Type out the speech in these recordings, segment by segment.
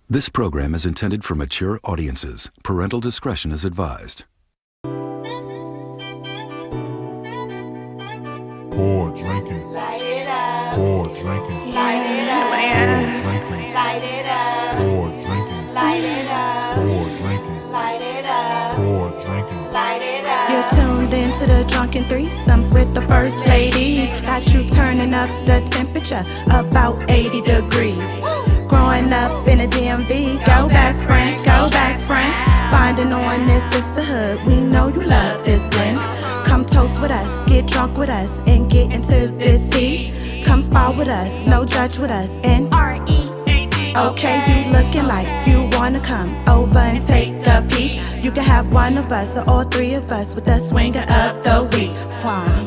This program is intended for mature audiences. Parental discretion is advised. Pour drinking. Light it up. Pour drinking. Light it up. Pour drinking. Light it up. Pour drinking. Light it up. Pour drinking. Light it up. Pour drinking. Light it up. You're tuned into the Drunken Threesomes with the first ladies. Got you turning up the temperature about 80 degrees. Growing up in a DMV, go best friend, go best friend. Bonding on this sisterhood, we know you love this blend. Come toast with us, get drunk with us, and get into this tea. Come spar with us, no judge with us, and R.E.A.D. Okay, you looking like you wanna come over and take a peek. You can have one of us or all three of us with the swinger of the week. Wow.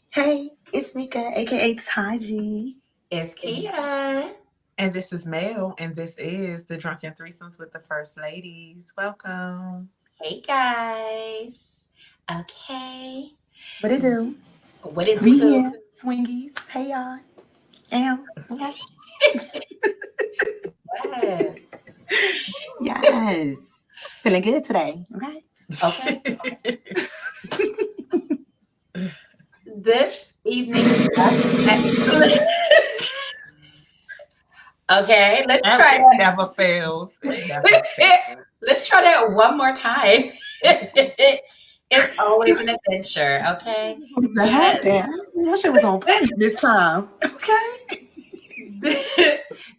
Hey, it's Meika AKA Taji. It's Kia. And this is Mel, and this is the Drunken Threesomes with the First Ladies. Welcome. Hey guys. Okay. What it do? What it We do? here, swingies. Hey y'all. Okay. What? Yes. Feeling good today. Okay. Okay. This evening. Okay, let's try It that. never fails. Let's try that one more time. It's always an adventure, okay? What's that happened? That shit was on point this time. Okay.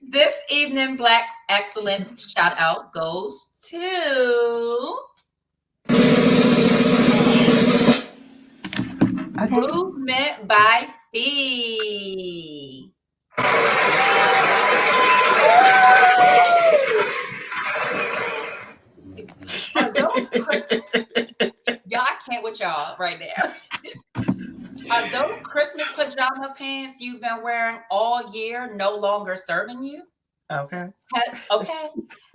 This evening, Black Excellence shout out goes to Muuvementbyfee. Y'all, I can't with y'all right now. Are those Christmas pajama pants you've been wearing all year no longer serving you? Okay.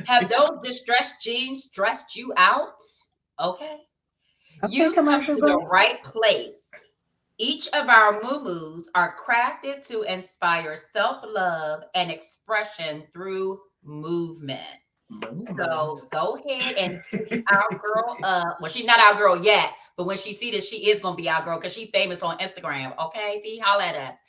Have those distressed jeans stressed you out? Okay. You come to the right place. Each of our muumuus are crafted to inspire self-love and expression through movement. So go ahead and pick our girl up. Well, she's not our girl yet, but when she see this, she is gonna be our girl because she's famous on Instagram. Okay, Fee, holla at us.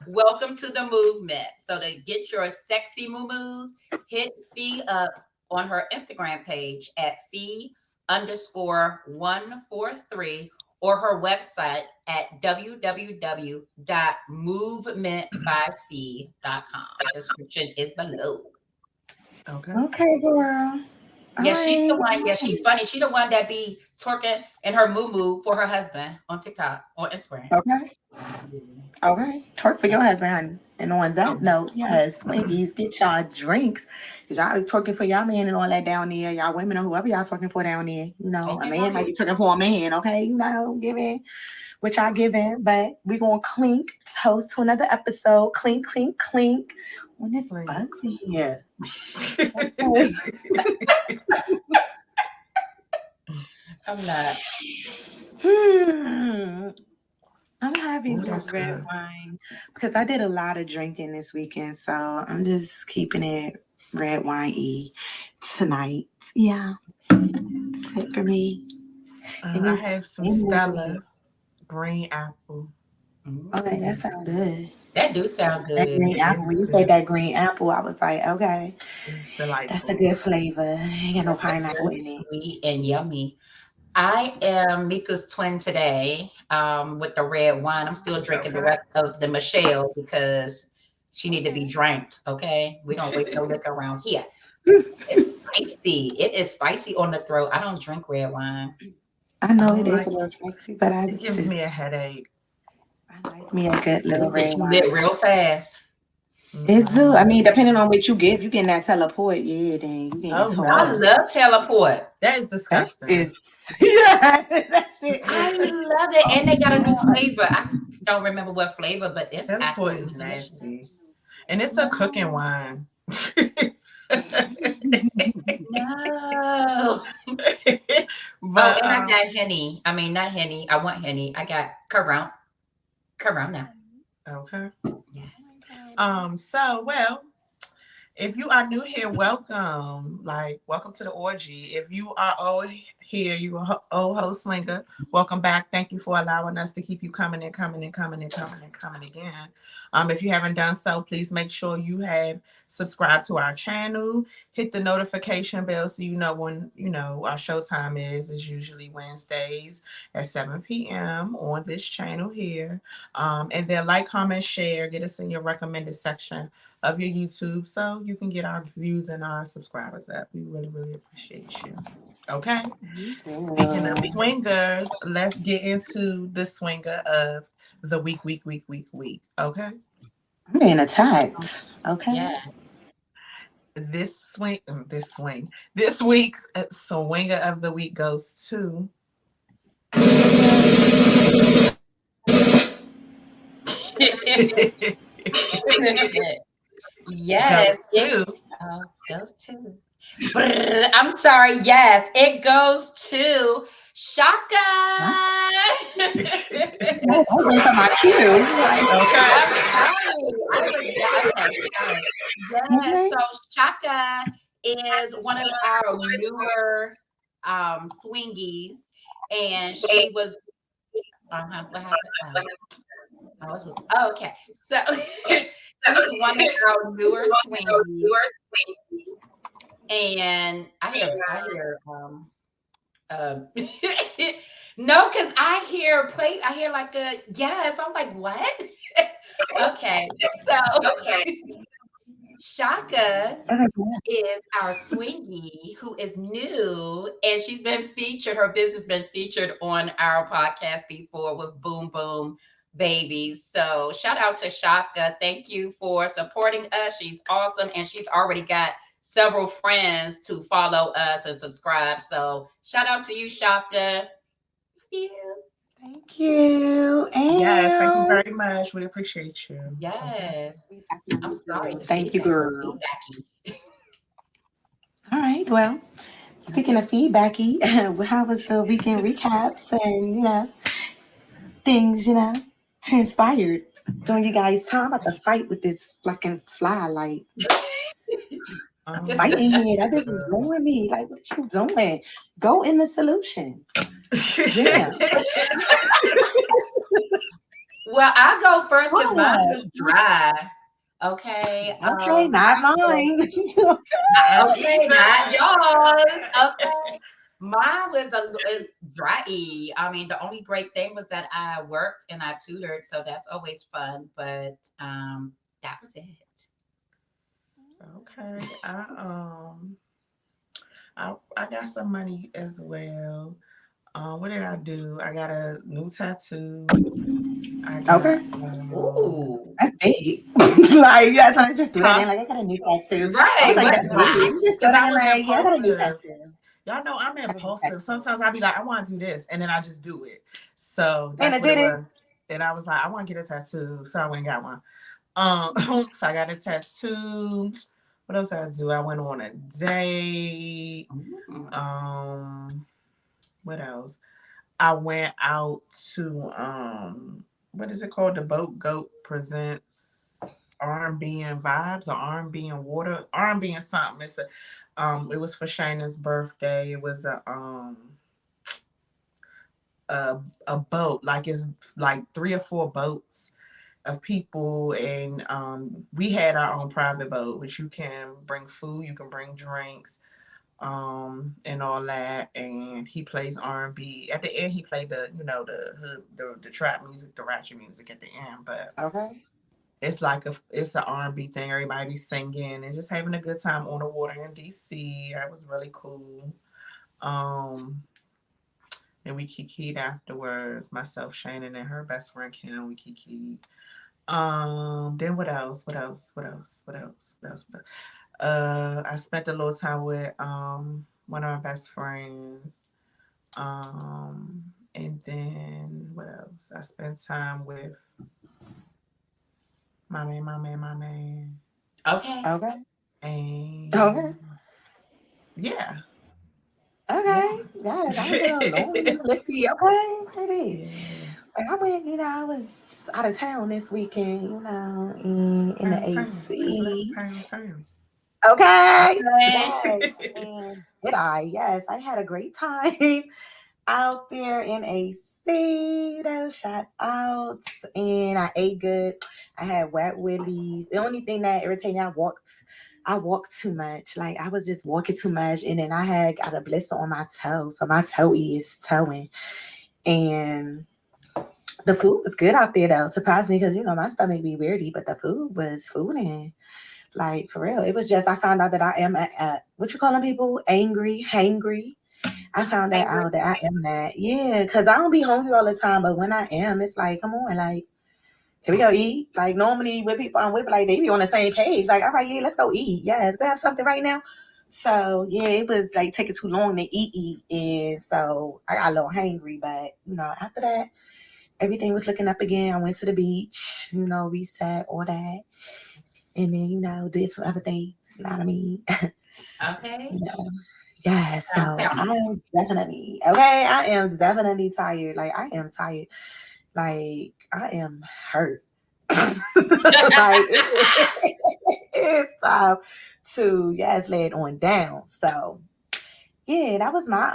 Welcome to the movement. So to get your sexy muumuus, hit Fee up on her Instagram page at Fee_143 or her website at www.muuvementbyfee.com. The description is below. Okay, girl. Yeah, she's the one. Yeah, she's funny. She the one that be twerking in her muumuu for her husband on TikTok or Instagram. Okay. Twerk for your husband, honey. And on that note, yes, ladies, get y'all drinks. Because y'all be twerking for y'all man and all that down there. Y'all women or whoever y'all twerking for down there. You know, a man might be twerking for a man, okay? You know, giving what y'all giving. But we're going to clink, toast to another episode. Clink, clink, clink. When it's bugs in here. I'm not. I'm happy with red wine because I did a lot of drinking this weekend, so I'm just keeping it red wine-y tonight. Yeah, that's it for me. I have some Stella green apple. Okay, that sounds good. That do sound good. That green apple. When you say that green apple, I was like, okay, It's delightful. that's a good flavor. Ain't got no pineapple in it. Sweet and yummy. I am Mika's twin today with the red wine. I'm still drinking the rest of the Michelle because she need to be drank, okay? We don't wait no liquor around here. It's spicy. It is spicy on the throat. I don't drink red wine. I know it is a little spicy, but It gives me a headache. I like me a good little red You wine. lit real fast. It do. I mean, depending on what you give, you can that teleport. Yeah, then you can. Oh, no. I love teleport. That is disgusting. Yeah, that shit. I love it. And they got a new flavor. I don't remember what flavor, but it's Teleport actually is nasty. And it's a cooking wine. No. But And I got Henny. I mean, not Henny. I want Henny. I got Corona. okay. Yes. So well, if you are new here, welcome. Welcome to the orgy. If you are old here, you are old host swinger. Welcome back. Thank you for allowing us to keep you coming and coming and coming and coming and coming again. If you haven't done so, please make sure you have subscribed to our channel. Hit the notification bell so you know when our showtime is. It's usually Wednesdays at 7 p.m. on this channel here. And then like, comment, share. Get us in your recommended section of your YouTube so you can get our views and our subscribers up. We really, really appreciate you. Okay. Speaking of swingers, let's get into the swinger of the week. Okay. I'm being attacked. Okay. Yeah. This week's swinger of the week goes to Yes. goes to I'm sorry. Yes, it goes to Shaka. Yes, I'm waiting for my cue. Okay. Yes, so Shaka is one of our newer swingies, and she was what happened? Okay. So she's one of our newer swingies, and I hear no, because I hear like a yes. I'm like, what? Okay, so Shaka is our swingy who is new, and she's been featured. Her business been featured on our podcast before with Boom Boom Babies. So shout out to Shaka. Thank you for supporting us. She's awesome, and she's already got several friends to follow us and subscribe. So shout out to you, Shaka. Thank you. Yes, thank you very much. We appreciate you. Yes. I'm sorry. Thank you, girl. Feedbacky. All right. Well, speaking of feedbacky, how was the weekend recaps and things transpired during you guys' time about the fight with this fucking fly? Like, fighting here. That bitch is blowing me. Like, what you doing? Go in the solution. Yeah. Well, I'll go first because mine was dry. Okay. Okay, not mine. Okay, not yours. Okay. Mine is dry. I mean, the only great thing was that I worked and I tutored, so that's always fun. But that was it. Okay. I got some money as well. What did I do? I got a new tattoo. Okay. Ooh. That's big. Like, yeah, so I just do that. And like, I got a new tattoo. Right. I was like, that's big. Just do that. Like, yeah, I got a new tattoo. Y'all know I'm impulsive. Sometimes I'll be like, I want to do this, and then I just do it. So And I did it. And I was like, I want to get a tattoo, so I went and got one. So I got a tattoo. What else did I do? I went on a date. What else? I went out to what is it called? The Boat Goat presents R&B and Vibes or R&B and Water. R&B and something. It's it was for Shayna's birthday. It was a boat, like it's like 3 or 4 boats of people, and we had our own private boat, which you can bring food, you can bring drinks, and all that. And he plays R&B. At the end, he played the the trap music, the ratchet music at the end. But okay, it's like it's an R&B thing. Everybody be singing and just having a good time on the water in DC. That was really cool. And we kikied afterwards. Myself, Shannon, and her best friend Kim. We kikied. Then what else? I spent a little time with one of my best friends. And then what else? I spent time with my man. Okay. And Okay. yeah. Okay. Yes, I was a little lonely. Let's see. Okay. Maybe. Yeah. Like, I went, I was out of town this weekend, in the AC. Pound town. Okay. Okay. Yes. And did I? Yes. I had a great time out there in AC. Shout outs. And I ate good. I had wet willies. The only thing that irritated me, I walked too much. Like I was just walking too much. And then I had got a blister on my toe. So my toe is towing. And the food was good out there though. Surprisingly, because my stomach be weirdy, but the food was fooding. Like for real. It was just I found out that I am a what you calling people? Angry, hangry. I found that out that I am that. Yeah, because I don't be hungry all the time, but when I am, it's like, come on, like, can we go eat? Like normally with people I'm with, like they be on the same page. Like, all right, yeah, let's go eat. Yes, we have something right now. So yeah, it was like taking too long to eat. And so I got a little hangry, but after that, everything was looking up again. I went to the beach, reset, all that. And then, did some other things, you know what I mean? Okay. Yeah, so I am definitely tired. Like I am tired. Like I am hurt. Like it's time to lay it on down. So yeah, that was my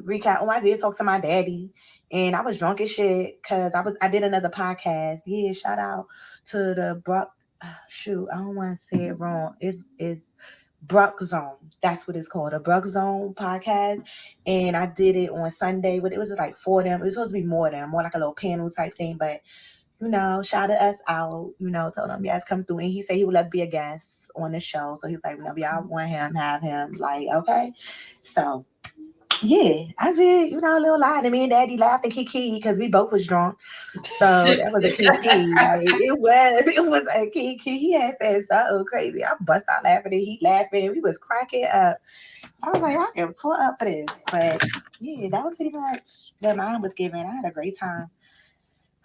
recap. Oh, I did talk to my daddy, and I was drunk as shit because I did another podcast. Yeah, shout out to the Bruck. Shoot, I don't want to say it wrong. It's Bruck Zone. That's what it's called, a Bruck Zone podcast. And I did it on Sunday, but it was like 4 of them. It was supposed to be more of them, more like a little panel type thing. But shouted us out. Told him yes, come through, and he said he would love to be a guest on the show. So he was like, whenever y'all want him, have him. Like, okay, so. Yeah, I did, a little lie. And me and Daddy laughed and kiki because we both was drunk. So that was a kiki. Like it was a kiki. He had said something crazy. I bust out laughing and he laughing. We was cracking up. I was like, I am tore up for this. But yeah, that was pretty much what mine was given. I had a great time.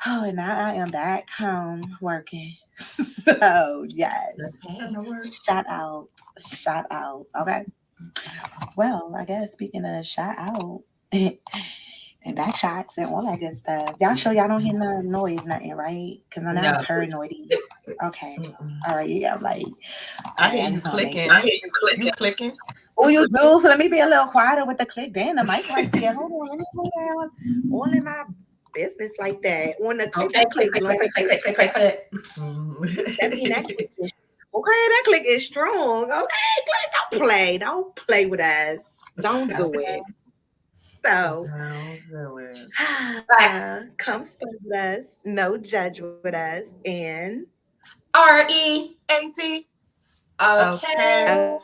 Oh, and now I am back home working. So yes. Shout out. Okay. Well, I guess speaking of shout out and back shots and all that good stuff, y'all sure y'all don't hear no noise, nothing, right? Because I'm not paranoid. Okay. All right. Yeah, I'm like, I hear you clicking. You clicking. Oh, you do? So let me be a little quieter with the click. Damn, the mic right there. Hold on. Let me go down all in my business like that. On the click, click. Okay, that click is strong. Okay, click, don't play with us. Don't do it. So, come spend with us. No judge with us. And R.E.A.D. Okay.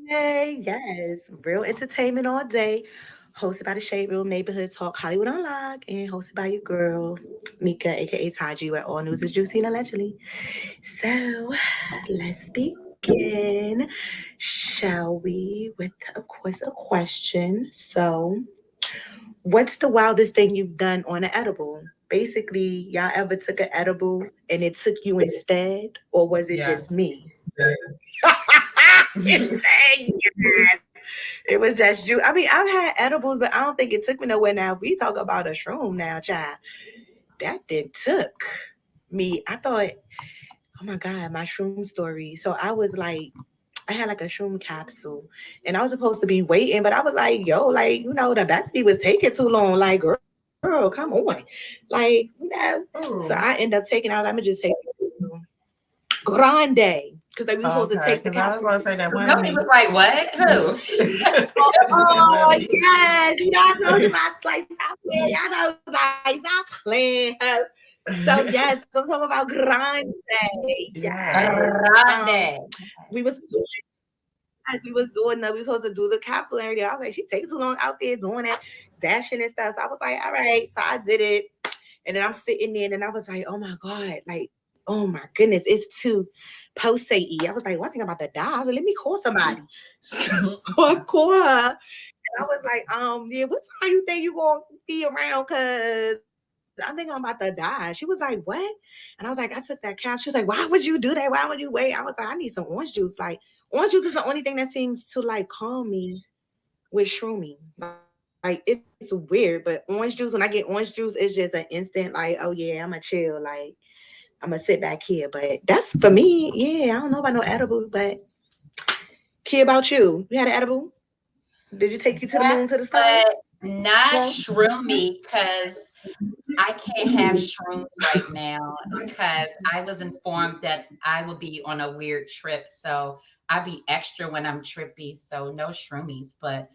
Yes, real entertainment all day. Hosted by the Shade Room Neighborhood Talk Hollywood Unlocked and hosted by your girl, Meika AKA Taji, where all news is juicy and allegedly. So let's begin, shall we? With, of course, a question. So, what's the wildest thing you've done on an edible? Basically, y'all ever took an edible and it took you instead, or was it just me? It was just you. I mean, I've had edibles, but I don't think it took me nowhere. Now we talk about a shroom now, child. That then took me. I thought, oh my God, my shroom story. So I was like, I had like a shroom capsule and I was supposed to be waiting, but I was like, yo, like, the bestie was taking too long. Like, girl, come on. Like, So I end up taking out, I'm going to just take Grande. Because they were supposed to take the capsule. I was going to say that one. Nobody was like, what? Who? Oh, yes. I told you about slice out there. Y'all know slice out playing. So, yes, I'm talking about Grande. Yes. Grande. We was supposed to do the capsule and everything. I was like, she takes too long out there doing that, dashing and stuff. So I was like, all right. So I did it. And then I'm sitting there and I was like, oh my God, like, oh my goodness, it's too post-y. I was like, one thing about the die. I was like, let me call somebody. So I call her. And I was like, yeah, what time you think you gonna be around? Cause I think I'm about to die. She was like, what? And I was like, I took that cap. She was like, why would you do that? Why would you wait? I was like, I need some orange juice. Like, orange juice is the only thing that seems to like calm me with shrooming. Like it's weird, but orange juice, when I get orange juice, it's just an instant like, oh yeah, I'm gonna chill. Like I'm gonna sit back here. But that's for me. Yeah, I don't know about no edible, but key about you. You had an edible? Did you take you to the moon, Yes, to the stars? but not No? shroomy because I can't have shrooms right now because I was informed that I will be on a weird trip. So I be extra when I'm trippy. So no shroomies. But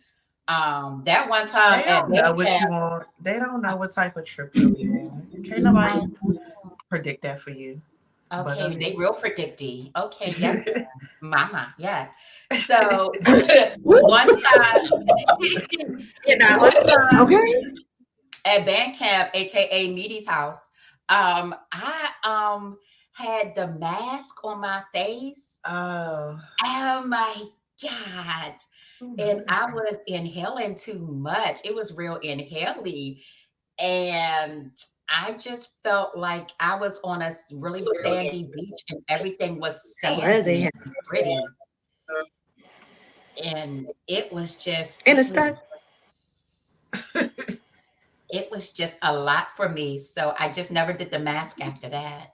that one time They at don't know band what you camp, want. They don't know what type of trip you'll be on. Can't nobody predict that for you. But go okay, they ahead. real predicty. Okay, yes, mama, yes. So one time, You know. one time Okay. at band camp, aka Meaty's house, I had the mask on my face. Oh. Oh my God. And I was inhaling too much. It was real inhaling. And I just felt like I was on a really sandy beach and everything was That was sandy it. and pretty. And it was just, In the stuff. it was just a lot for me. So I just never did the mask after that.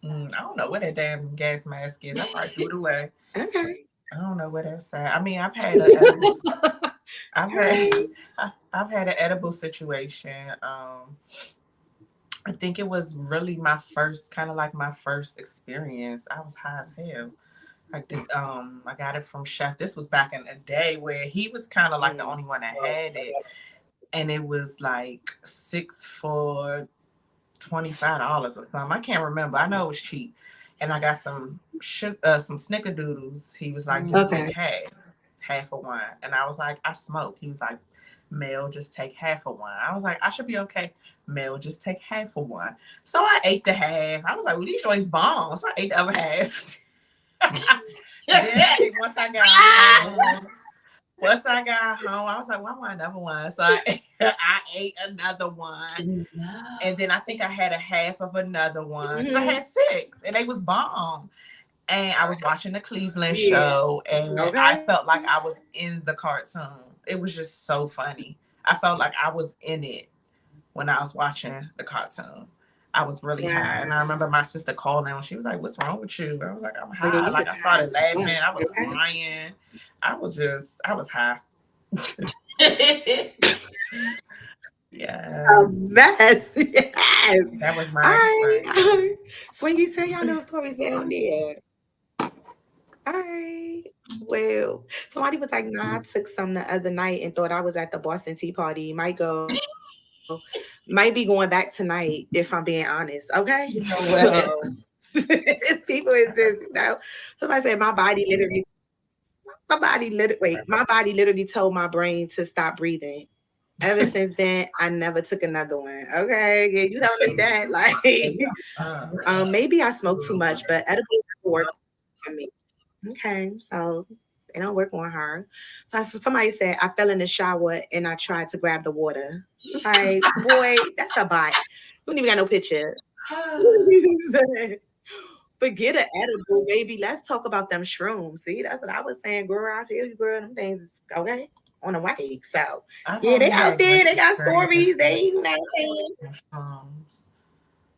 I don't know what that damn gas mask is. I probably threw it away. Okay. I don't know what that's at. I mean, I've had an edible. I've had I've had an edible situation. I think it was really my first, kind of like my first experience. I was high as hell. I did. I got it from Chef. This was back in the day where he was kind of like the only one that had it, and it was like 6 for $25 or something. I can't remember. I know it was cheap, and I got some snickerdoodles. He was like, just take half of one, and I was like, I smoke. He was like, Mel, just take half of one. I was like, I should be okay. Mel, just take half of one. So I ate the half. I was like, well, these joints bomb. So I ate the other half. Then once I got home, I was like, well, I want another one. So I ate another one. And then I think I had a half of another one. Because I had 6 and they was bomb. And I was watching the Cleveland show and I felt like I was in the cartoon. It was just so funny. I felt like I was in it when I was watching the cartoon. I was really high. And I remember my sister calling and she was like, what's wrong with you? I was like, I'm high. Like I started laughing. I was crying. I was high. Yeah. A mess. Yes. That was my experience. Swingy, say y'all know stories down there. All right. Well, somebody was like, nah, I took some the other night and thought I was at the Boston Tea Party. Might be going back tonight, if I'm being honest. Okay. You know what? So, people is just, somebody said my body literally told my brain to stop breathing. Ever since then, I never took another one. Okay. Yeah, you don't need that. Like maybe I smoke too much, but edibles work for me. Okay, so they don't work on her. So somebody said I fell in the shower and I tried to grab the water. Like, boy, that's a bot. You don't even got no picture. Forget an edible, baby. Let's talk about them shrooms. See, that's what I was saying, girl. I feel you, girl. Them things, okay, on a wake. So yeah, they out there. They got stories. They, you know what I'm saying?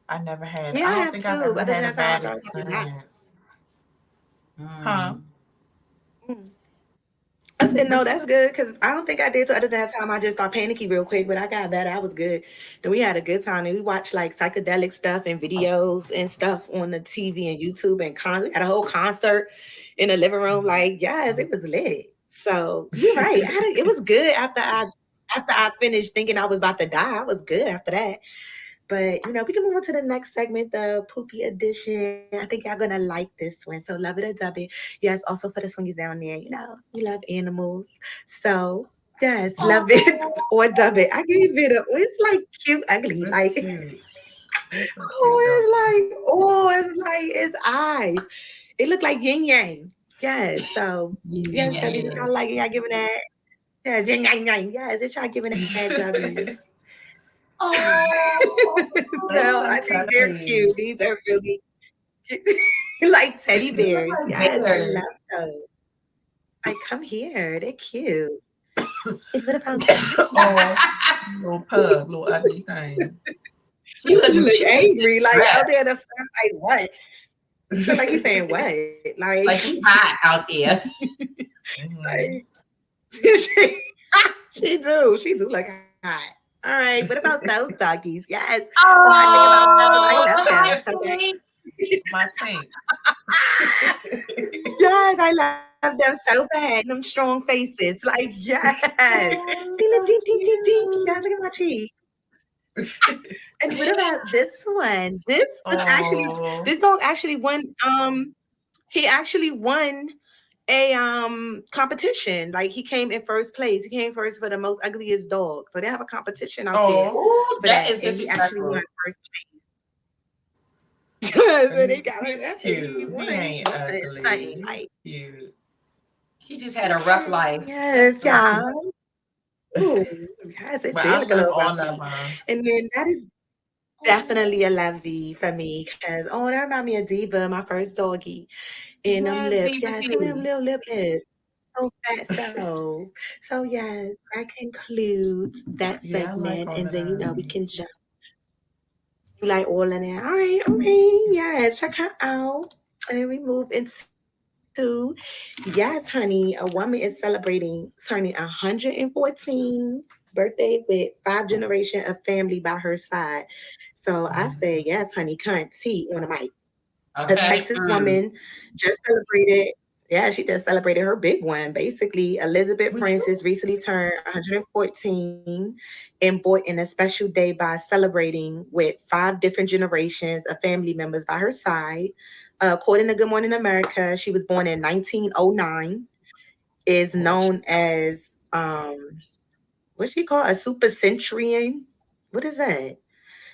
I never had. Yeah, I don't think I've ever had a bad experience. Huh? I said, no, that's good because I don't think I did. So other than that time, I just got panicky real quick, but I got better. I was good. Then we had a good time and we watched like psychedelic stuff and videos and stuff on the TV and YouTube and concert. We had a whole concert in the living room. Like, yes, it was lit. So you're right. It was good after I finished thinking I was about to die. I was good after that. But, you know, we can move on to the next segment, the poopy edition. I think y'all going to like this one. So love it or dub it. Yes, also for the swingies down there, you know, we love animals. So, yes, love it or dub it. I gave it it's like cute, ugly. Like, it's its eyes. It looked like yin yang. Yes, so, yes, W, y'all like it. Y'all giving that. Yes, yin yang yang. Yes, y'all giving it that W. They No, so I think they're cuddly. cute. These are really cute. Like teddy They look bears. like Yes, I bears. love those. Like, come here. They're cute. And what about this? Oh, little pug, little ugly thing. She You look looks angry. Like out stressed. there, the sun's like, what? You feel like he's saying what? Like she hot out there. Mhm. Like she, she do look hot. All right, what about those doggies? Yes. Oh, I think about those. I Oh, love the hot them so bad. take. My tanks. Yes, I love them so bad. Them strong faces. Like, yes. Feel it So deep, deep, deep, deep. Yes, cute. look at my cheek. And what about this one? This one actually, Oh, this dog actually won. He actually won a competition. Like he came in first place. He came first for the most ugliest dog. So they have a competition out there oh, Ooh, for that that, is and he actually disrespectful. won first place. So they got he's it. He cute. won. He He ain't won something ugly. like. Cute. He just had a rough life. Yes, So yeah. cute. Ooh, yes, it But did I look a love little all of roughy. them. And then that is definitely a lovey for me because that remind me of Diva, my first doggy. And them Yes, lips, Diva yes, D. come them little lips. So fat, so yes, that concludes that Yeah, I like segment, all and of then we them. can jump. You like all of that? All right, yes, check her out, and then we move into yes, honey. A woman is celebrating turning 114 birthday with 5 generations of family by her side. So I say yes, honey. Cunt, T on the mic. A Okay. Texas woman just celebrated. Yeah, she just celebrated her big one. Basically, Elizabeth Would you? Francis recently turned 114 and bought in a special day by celebrating with 5 different generations of family members by her side. According to Good Morning America, she was born in 1909. Is Oh, known as what's she called? A supercentrian? What is that?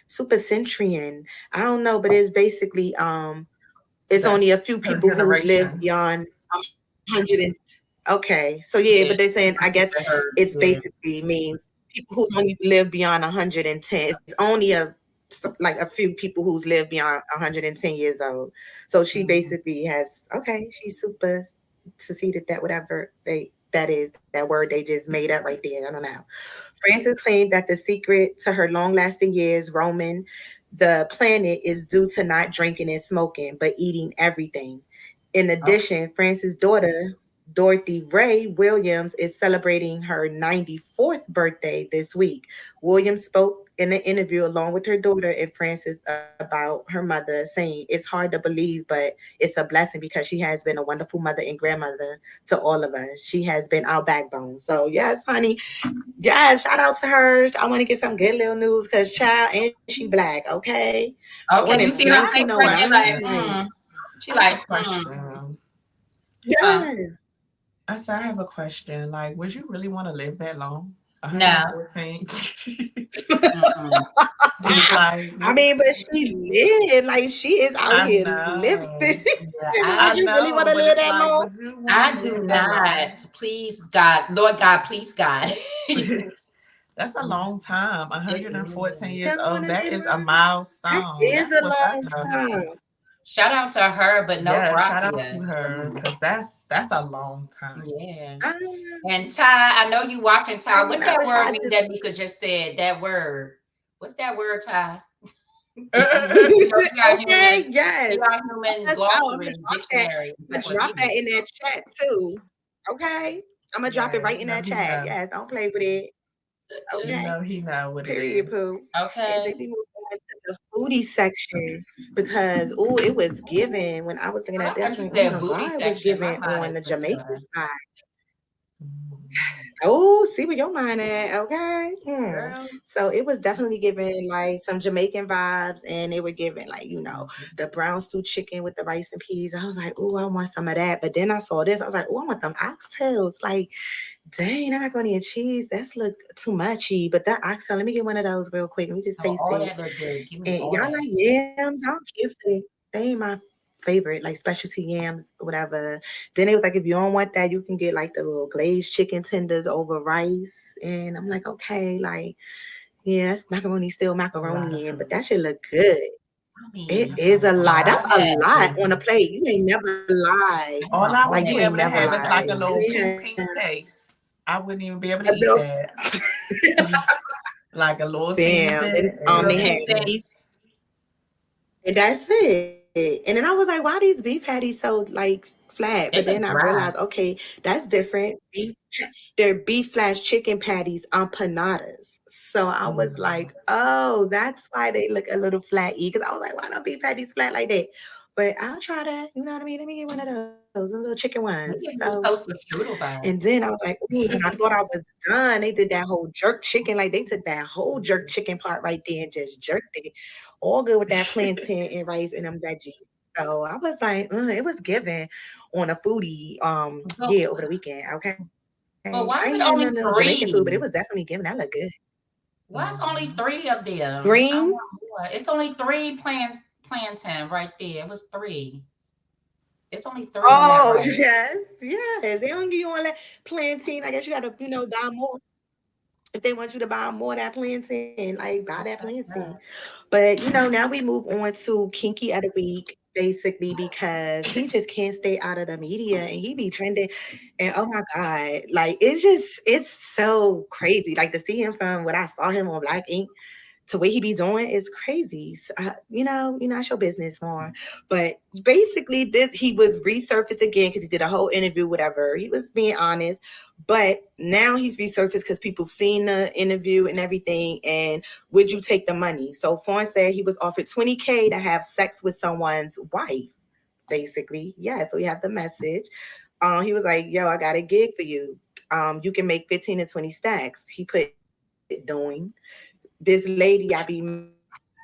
Supercentrian. I don't know, but it's basically it's only a that's few her people who's lived generation. beyond 100 and okay. So yeah, but Yeah, they're she saying I guess referring to her. it's Yeah. basically means people who's only lived beyond 110. It's only like a few people who's lived beyond 110 years old. So she Mhm. basically has okay, she's super succeeded that whatever that is that word they just made up right there. I don't know. Francis claimed that the secret to her long-lasting years roaming the planet is due to not drinking and smoking, but eating everything. In Oh, addition, Francis' daughter, Dorothy Ray Williams, is celebrating her 94th birthday this week. Williams spoke in an interview along with her daughter and Francis about her mother, saying, "It's hard to believe, but it's a blessing because she has been a wonderful mother and grandmother to all of us. She has been our backbone." So, yes, honey, yes, shout out to her. I want to get some good little news because child and she black, okay? Born okay. in You Oh, see her I have face a 1909. right there, like, question. She I have a like, question. huh? Yes. I said I have a question. Like, would you really want to live that long? No. 114? Mm-mm. Like, I mean, but she lived like she is out I here living. know. Yeah, Would I you really want know, to but live it's that like, long? would you want to I do live that not. long? Please, God, Lord God, please, God. That's a long time. It 114 is. You years don't want old. to That live is a long. That milestone. is That's a what's up long there. time. Shout out to her, but no Yeah, shout out to gracias for her me. because that's a long time. Yeah. I, And Ty, I know you watching I Ty. mean, What I that wish word I mean just. that Mika just said? That word. What's that word, Ty? She got Okay, human. She yes. got human Yes, oh, I'm gonna glossary drop that. dictionary. I'm gonna drop that in that chat too. Okay, I'm gonna drop it Yeah, right you in know that he chat. know. Yes, don't play with it. You Okay, know he know what it period, is. poo. And then Okay. we move on to the foodie section because it was given when I was looking I at that. I thought was you like, oh said my booty god, it was section. My given mind on is the with Jamaican the side. Mhm. Oh, see where your mind at, okay? girl. So it was definitely giving like some Jamaican vibes, and they were giving like the brown stew chicken with the rice and peas. I was like, oh, I want some of that. But then I saw this, I was like, oh, I want them oxtails. Like, dang, that macaroni and cheese, that's look too muchy. But that oxtail, let me get one of those real quick. Let me just Oh, taste all it. that look good. Give me And all y'all that. like yams? I don't care if they ain't my favorite, like specialty yams, whatever. Then it was like, if you don't want that, you can get like the little glazed chicken tenders over rice. And I'm like, okay, like, Yeah, that's macaroni, still macaroni in, but that should look good. I mean, It is a lot. That's a lot on a plate. You ain't never lied. All I would Like, be you ain't able to never have is like a lied. little You ain't pink taste. I wouldn't even be able to a eat little- that. Like a little Damn. teeny bit. They had beef. And that's it. And then I was like, why these beef patties so like flat? They But then look I dry. realized, okay, that's different. They're beef/chicken patties on panadas. So I was like, oh, that's why they look a little flat-y. Because I was like, why don't beef patties flat like that? But I'll try that. You know what I mean? Let me get one of those little chicken ones. Toast with strudel vibe. And then I was like, ooh, when I thought I was done, they did that whole jerk chicken. Like they took that whole jerk chicken part right there and just jerked it. All good with that plantain and rice and them veggies. So I was like, it was given on a foodie, over the weekend. Okay. But why I is ain't it had only none of those Jamaican food, but it was definitely given. That looked good. Why is only 3 of them? Green? I want more. It's only 3 plantain right there. It was 3. It's only 3. Oh, yes. They don't give you all that plantain. I guess you got to, buy more. If they want you to buy more of that plantain, like buy that plantain. But now we move on to Kinky of the Week, basically, because he just can't stay out of the media and he be trending. And oh my God, like it's so crazy. Like to see him from what I saw him on Black Ink to what he be doing is crazy. So, it's your business, Vaughn. But basically, he was resurfaced again because he did a whole interview, whatever. He was being honest, but now he's resurfaced because people have seen the interview and everything. And would you take the money? So Fawn said he was offered $20K to have sex with someone's wife, basically. Yeah, so we have the message. He was like, yo, I got a gig for you. You can make 15 to 20 stacks. He put doing. This lady I be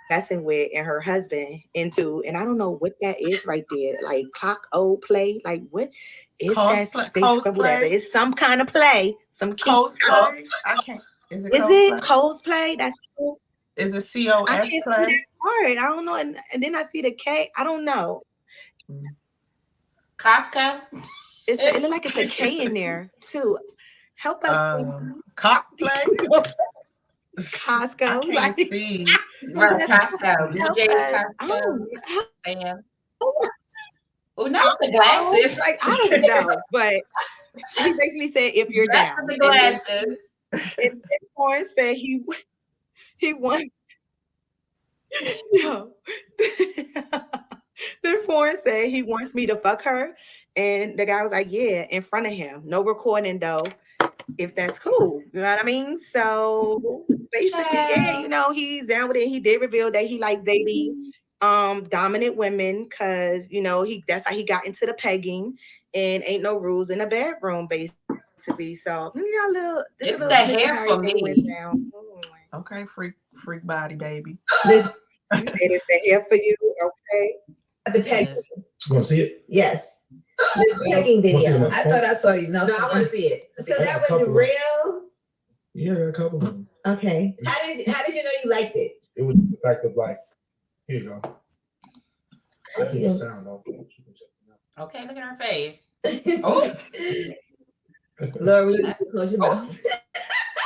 messing with and her husband into, and I don't know what that is right there, like clock old play, like what is that space scribble that? But it's some kind of play, some cosplay. I can't. Is it cosplay? That's cool. Is it COS I can't see that word. I don't know, and then I see the K. I don't know. Costco. It looks like it's a K in there too. Help us. Cosplay. Costco. I can't see. Right, Costco. DJ's Costco. Sam. Oh, not the glasses. Like I don't know, but he basically said if you're down. The glasses. And Warren said he wants. No. Then Warren said he wants me to fuck her, and the guy was like, "Yeah," in front of him. No recording though. If that's cool, you know what I mean? So basically, he's down with it. He did reveal that he likes dating dominant women because that's how he got into the pegging, and ain't no rules in the bedroom, basically. So it's the hair for me. Okay, freak body, baby. You said it's the hair for you, okay? The pegging. You want to see it? Yes. This pegging video. I thought I saw you. No, I want to see it. So that was real? Yeah, I got a couple of them. Okay. How did you know you liked it? It was the fact of like, here you go. I think the sound off. Okay, look at her face. Oh. Laura, we need to close your mouth.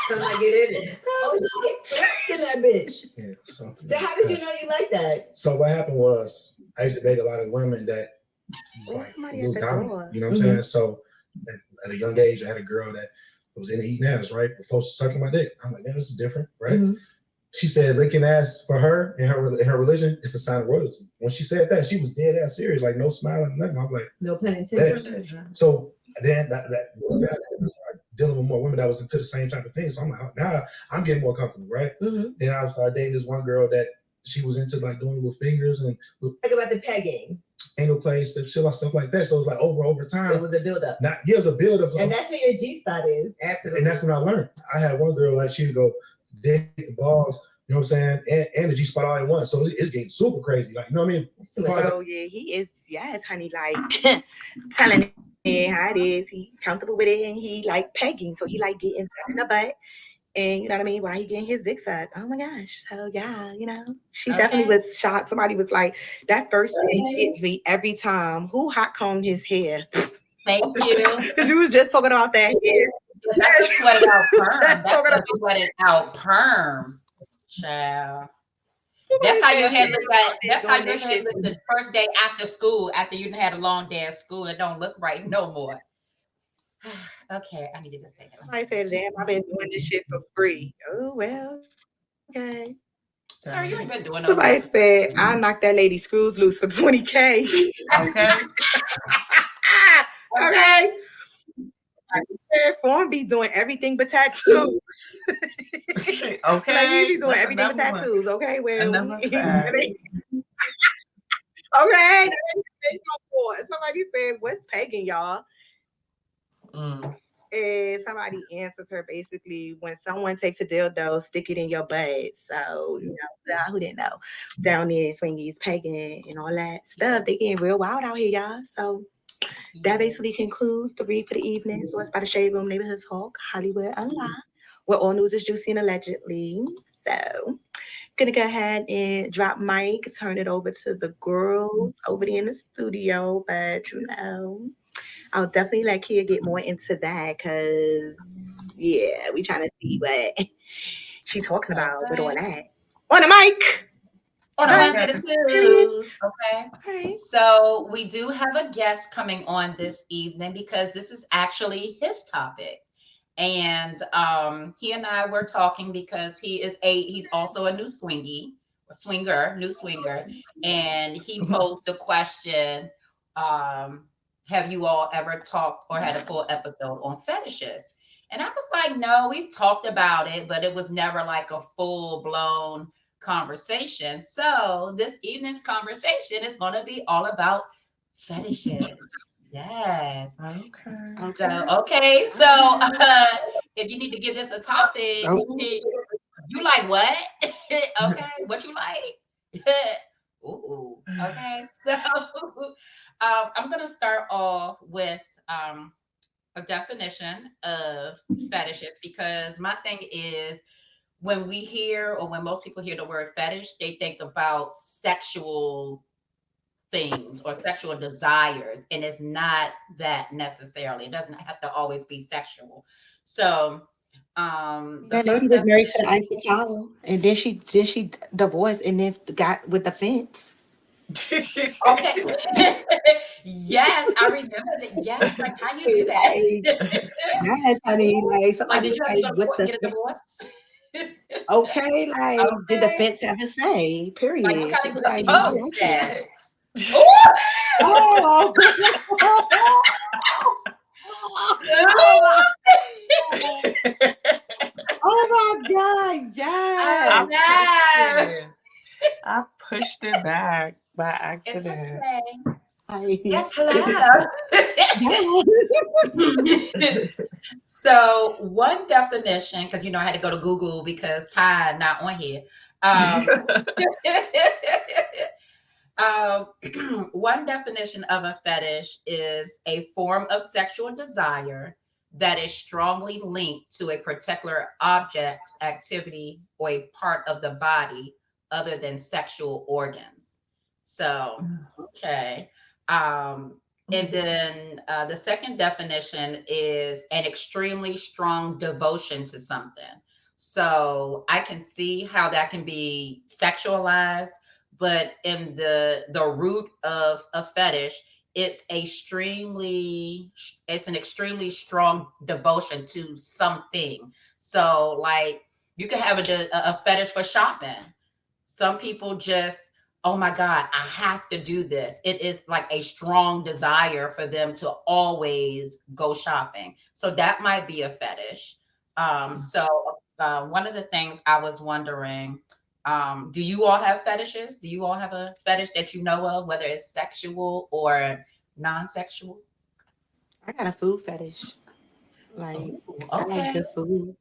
Somebody get in it. Oh, she get in that bitch. Yeah, so how did you know you liked that? So what happened was I used to date a lot of women that was like dominant, you know what I'm saying? So at a young age, I had a girl that was into eating ass, right? Before sucking my dick. I'm like, man, this is different, right? Mm-hmm. She said licking ass for her in her religion is a sign of royalty. When she said that, she was dead ass serious, like no smiling, nothing. I'm like, no pun intended. So then that I started dealing with more women that was into the same type of thing. So I'm like, now I'm getting more comfortable, right? Mm-hmm. Then I started dating this one girl that she was into like doing little fingers and talk about the pegging. Anal play, stuff like that. So it was like over time. It was a build-up. It was a build-up. And that's where your G-spot is. Absolutely. And that's when I learned. I had one girl like she would go dick the balls, you know what I'm saying, and the G-spot all at once. So it's getting super crazy. Like, you know what I mean? So yeah, he is, yes, honey, like telling it how it is. He's comfortable with it and he like pegging. So he like getting in the butt. And you know what I mean? While he getting his dick sucked. Oh my gosh. So yeah, she definitely was shocked. Somebody was like, that first thing hits me every time. Who hot combed his hair? Thank you. Because you was just talking about that hair. That's a sweated out perm. That's a sweated out perm. Child. That's how your head look at. That's how your head looked the first day after school, after you had a long day at school. It don't look right no more. Okay, I needed to say that. I said, damn, I've been doing this shit for free. Oh, well, okay. Sir, you ain't been doing no Somebody said, I knocked that lady screws loose for 20K. Okay. Okay. Form be doing everything but tattoos. Okay. Like, we be doing everything but tattoos, okay? Well, okay. Somebody said, what's pegging, y'all? And somebody answered her basically, when someone takes a dildo, stick it in your butt. So, you know, who didn't know? Down there, swingies, pegging, and all that stuff. They getting real wild out here, y'all. So that basically concludes the read for the evening. So it's by the Shade Room Neighborhood Talk, Hollywood Unlocked, where all news is juicy and allegedly. So I'm gonna go ahead and drop mic, turn it over to the girls over there in the studio. But you know, I'll definitely let Kia get more into that because yeah, we trying to see what she's talking about with all that. On the mic. On the twos. Okay. So we do have a guest coming on this evening because this is actually his topic. And he and I were talking because he's also a new new swinger. And he posed the question, have you all ever talked or had a full episode on fetishes? And I was like, no, we've talked about it, but it was never like a full-blown conversation. So this evening's conversation is going to be all about fetishes. Yes. Okay. So if you need to give this a topic, you like what? Okay. What you like? Ooh. Okay. So I'm going to start off with a definition of fetishes because my thing is, when we hear or when most people hear the word fetish, they think about sexual things or sexual desires, and it's not that necessarily. It doesn't have to always be sexual. So that lady was married to the Eiffel Tower, and then she divorced, and then got with the fence. Okay. Yes, I remember that. Yes, like how you do that? Yes, honey. Like somebody did you have to go to court and get a divorce? Okay, like did the fence have a say? Period. Like, what kind of like, oh, shit. Oh. Oh my God! Yes. I pushed it back by accident. Yes, hello. So one definition, because I had to go to Google because Ty not on here. One definition of a fetish is a form of sexual desire that is strongly linked to a particular object, activity, or a part of the body other than sexual organs. So, okay. And then the second definition is an extremely strong devotion to something. So I can see how that can be sexualized, but in the root of a fetish, it's an extremely strong devotion to something. So like you could have a fetish for shopping. Some people just, oh my God, I have to do this. It is like a strong desire for them to always go shopping. So that might be a fetish. So one of the things I was wondering, do you all have fetishes? Do you all have a fetish that you know of, whether it's sexual or non-sexual? I got a food fetish. Like, I okay. like good food.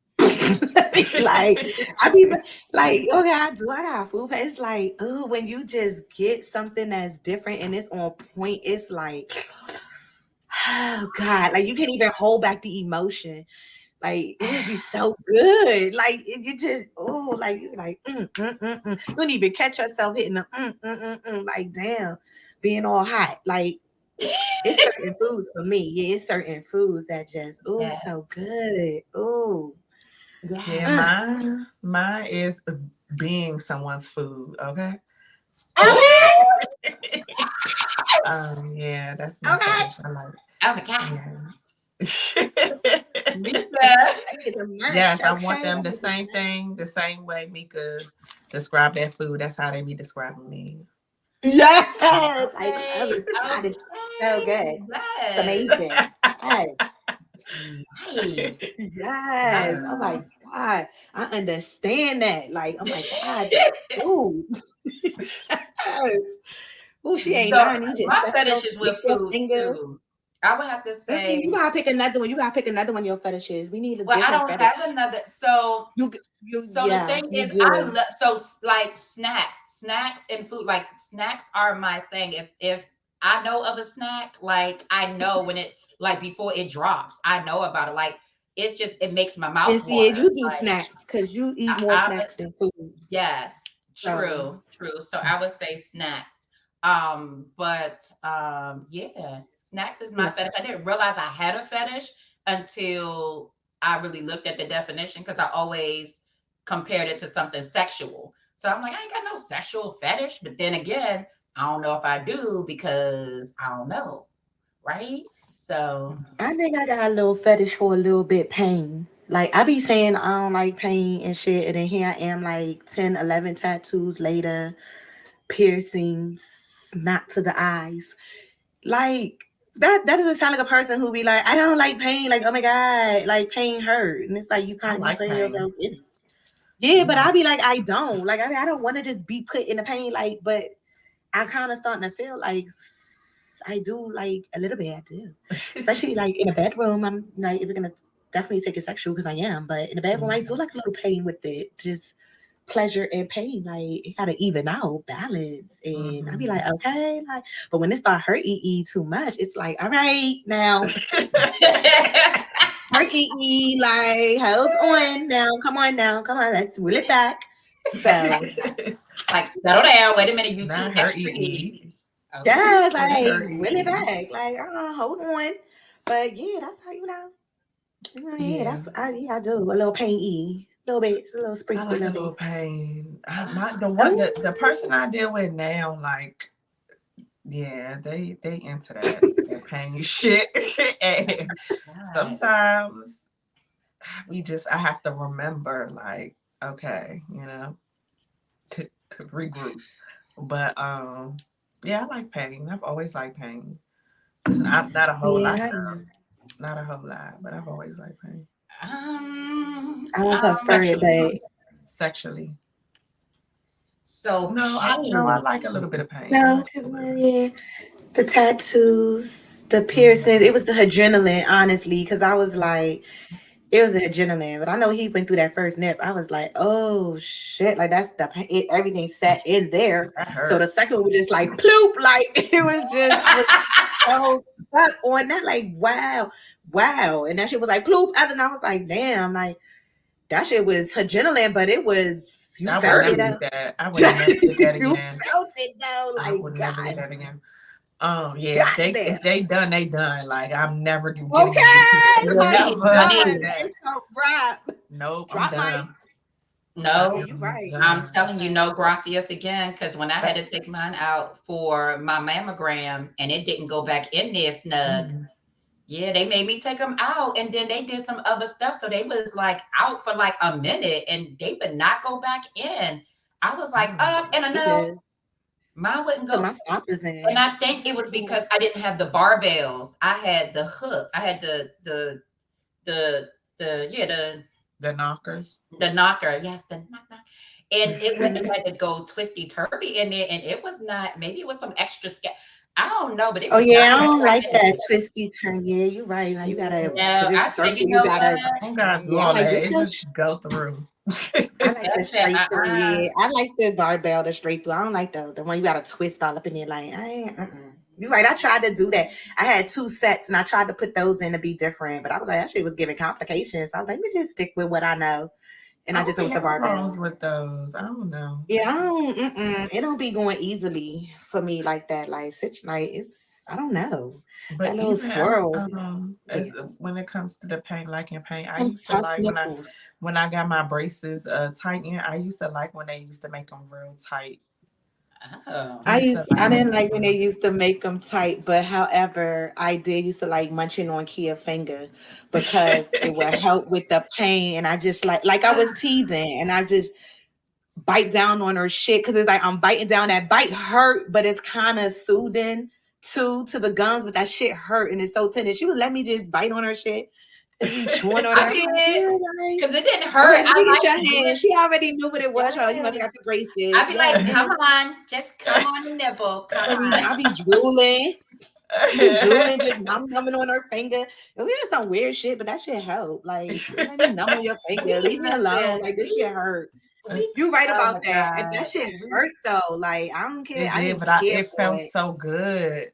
Like, I be like, okay, I got a food fetish. It's like, oh, when you just get something that's different and it's on point, it's like, oh God, like you can't even hold back the emotion. Like it would be so good. Like you just like you're like You don't even catch yourself hitting the like damn, being all hot. Like it's certain foods for me. Yeah, it's certain foods that just so good. Yeah, mine is being someone's food. Okay. Yeah, that's my fetish. I like. Oh my God. Yes, I want them the same thing, the same way Meika described that food. That's how they be describing me. Yes, Okay. God, it's so good. It's amazing. Yes. Nice. Yes. Oh my God. I understand that. Like, oh my God. Ooh. Yes. Ooh, she ain't So lying. You just my fetish is with food too. I would have to say you gotta pick another one. You gotta pick another one of your fetishes. We need a different I don't fetish. have another. So the thing is, I love like snacks and food. Like snacks are my thing. If I know of a snack, like I know when it like before it drops, I know about it. Like it's just it makes my mouth water. You do like, snacks because you eat more snacks than food. Yes, true. So I would say snacks. Yeah, snacks is my fetish. I didn't realize I had a fetish until I really looked at the definition because I always compared it to something sexual. So I'm like, I ain't got no sexual fetish. But then again, I don't know if I do because I don't know. Right? So I think I got a little fetish for a little bit pain. Like I be saying I don't like pain and shit. And then here I am like 10, 11 tattoos later, piercings, not to the eyes. Like that doesn't sound like a person who be like, I don't like pain. Like, oh my God, like pain hurt. And it's like you can't be putting yourself in it. Yeah, but I be like, I don't. Like, I mean, I don't want to just be put in the pain, like, but I kind of starting to feel like I do like a little bit, I do. Especially like in a bedroom. I'm like, if you're gonna definitely take it sexual because I am, but in the bedroom, I do like a little pain with it. Just pleasure and pain, like it gotta even out, balance. And I be like, okay, like, but when it start hurting too much, it's like, all right, now hurting, like, hold on now, come on, let's reel it back. So, like, settle down. Wait a minute, you too extra. Yeah, like reel it back, like, hold on. But yeah, that's how you know. Yeah, I do a little pain a little bit, a little sprinkle. I like a little pain. The person I deal with now, like, yeah, they into that pain shit. And sometimes I have to remember, like, okay, you know, to regroup. But yeah, I like pain. I've always liked pain. It's not a whole lot. Not a whole lot, but I've always liked pain. I don't prefer it, but sexually. So no, I like a little bit of pain. No, yeah, the tattoos, the piercings. It was the adrenaline, honestly, because I was like, it was the adrenaline. But I know he went through that first nip. I was like, oh shit, like that's everything sat in there. So the second one was just like ploop, like it was just I was so stuck on that, like wow, and that shit was like ploop. And I was like, damn, like that shit was adrenaline, but it was. You felt it out. I would never do that again. You felt it though, like I would never do that again. Yeah, if they done, they done. Like I'm never doing. Okay, nope, I'm done. No, you're right. I'm telling you, no gracias again. Because when I had to take mine out for my mammogram and it didn't go back in there snug. Yeah, they made me take them out, and then they did some other stuff. So they was like out for like a minute, and they would not go back in. I was like, and I know mine wouldn't go. And I think it was because I didn't have the barbells. I had the hook. I had the knockers. The knocker, yes, the knocker. And it wouldn't have had to go twisty turvy in there, and it was not. Maybe it was some extra I don't know, but it was I don't like that twisty turn. Yeah, you're right. Like you gotta. No, I said, you gotta. Just go through. I like the straight through. Yeah, I like the barbell, the straight through. I don't like the one you gotta twist all up in there. Like, you're right. I tried to do that. I had 2 sets, and I tried to put those in to be different, but I was like, that shit was giving complications. I was like, let me just stick with what I know. And I just went to barbell. With those, I don't know. Yeah, it don't be going easily for me like that. Like, I don't know. But That little even swirl. as when it comes to the pain, liking pain, I Some used to tough like nipples. when I got my braces tightened. I used to like when they used to make them real tight. Oh. I didn't like when they them. used to make them tight, but however, I did used to like munching on Kia finger because it would help with the pain, and I just like I was teething, and I just bite down on her shit because it's like I'm biting down. That bite hurt, but it's kind of soothing to the gums, but that shit hurt and it's so tender. She would let me just bite on her shit and be chewing on I her. did, because it didn't All hurt. right, let me I get your like doing hand. She already knew what it was. Yes. You must have got the braces. I'd be like, Yes. come on, just come on the nipple. Come on. I be drooling. Just numbing on her finger. We had some weird shit, but that shit helped. Like, let me numb on your finger. Leave me alone. Like, this shit hurt. You right about that. And that shit hurt though. Like, I don't care. It I did, didn't but care it for felt it. so good.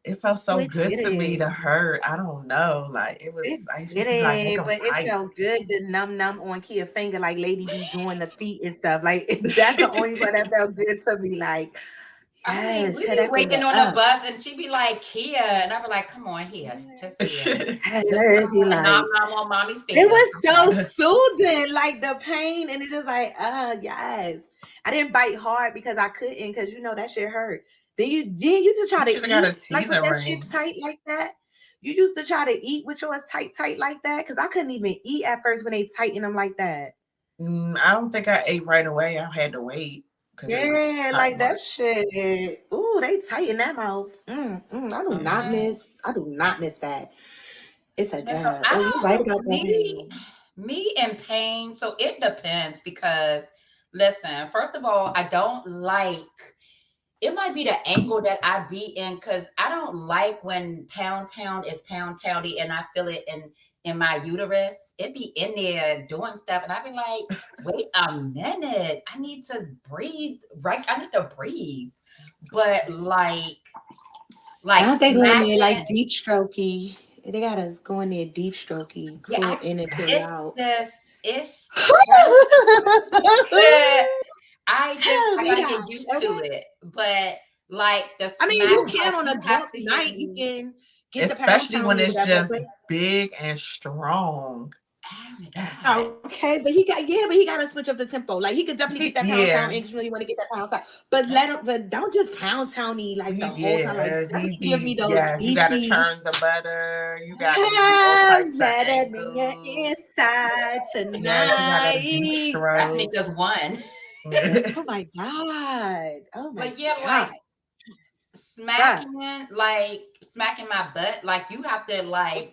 It felt so It good to me to did. hurt. I don't know. Like it was. I It just like make did, them but it tight. felt good to numb on Kia finger, like Lady be doing the feet and stuff. Like that's the only part that felt good to me. Like, yes, we be waiting on the bus, and she be like, Kia, and I be like, come on here, just here. Just nom on mommy's finger. It was so soothing, like the pain, and it's just like, yes. I didn't bite hard because I couldn't, because you know that shit hurt. Then you just try to eat like with that shit tight like that. You used to try to eat with yours tight like that, because I couldn't even eat at first when they tighten them like that. I don't think I ate right away. I had to wait. Yeah, like that shit. Ooh, they tighten that mouth. I do not miss. I do not miss that. It's a dub. So Oh, you're right about me in pain. So it depends, because listen, first of all, I don't like. It might be the angle that I be in, because I don't like when pound town is pound towny and I feel it in my uterus. It be in there doing stuff, and I be like, wait a minute, I need to breathe. Right, I need to breathe. But like don't they go in there like deep strokey? They got us going there deep strokey, pull in and pull out. It's I gotta get used to it. But like you can on a drunk night, you can get especially when it's just big and strong. Okay, but he got to switch up the tempo. Like he could definitely get that pound town in, because you really want to get that pound town. But don't just pound towny like the whole time. Like give me those. You gotta churn the butter. You gotta do all types of angles. Inside tonight. Yes, you gotta deep stroke. That's Meika's one. Oh my god. Oh my. But yeah, God. Smacking my butt. Like you have to like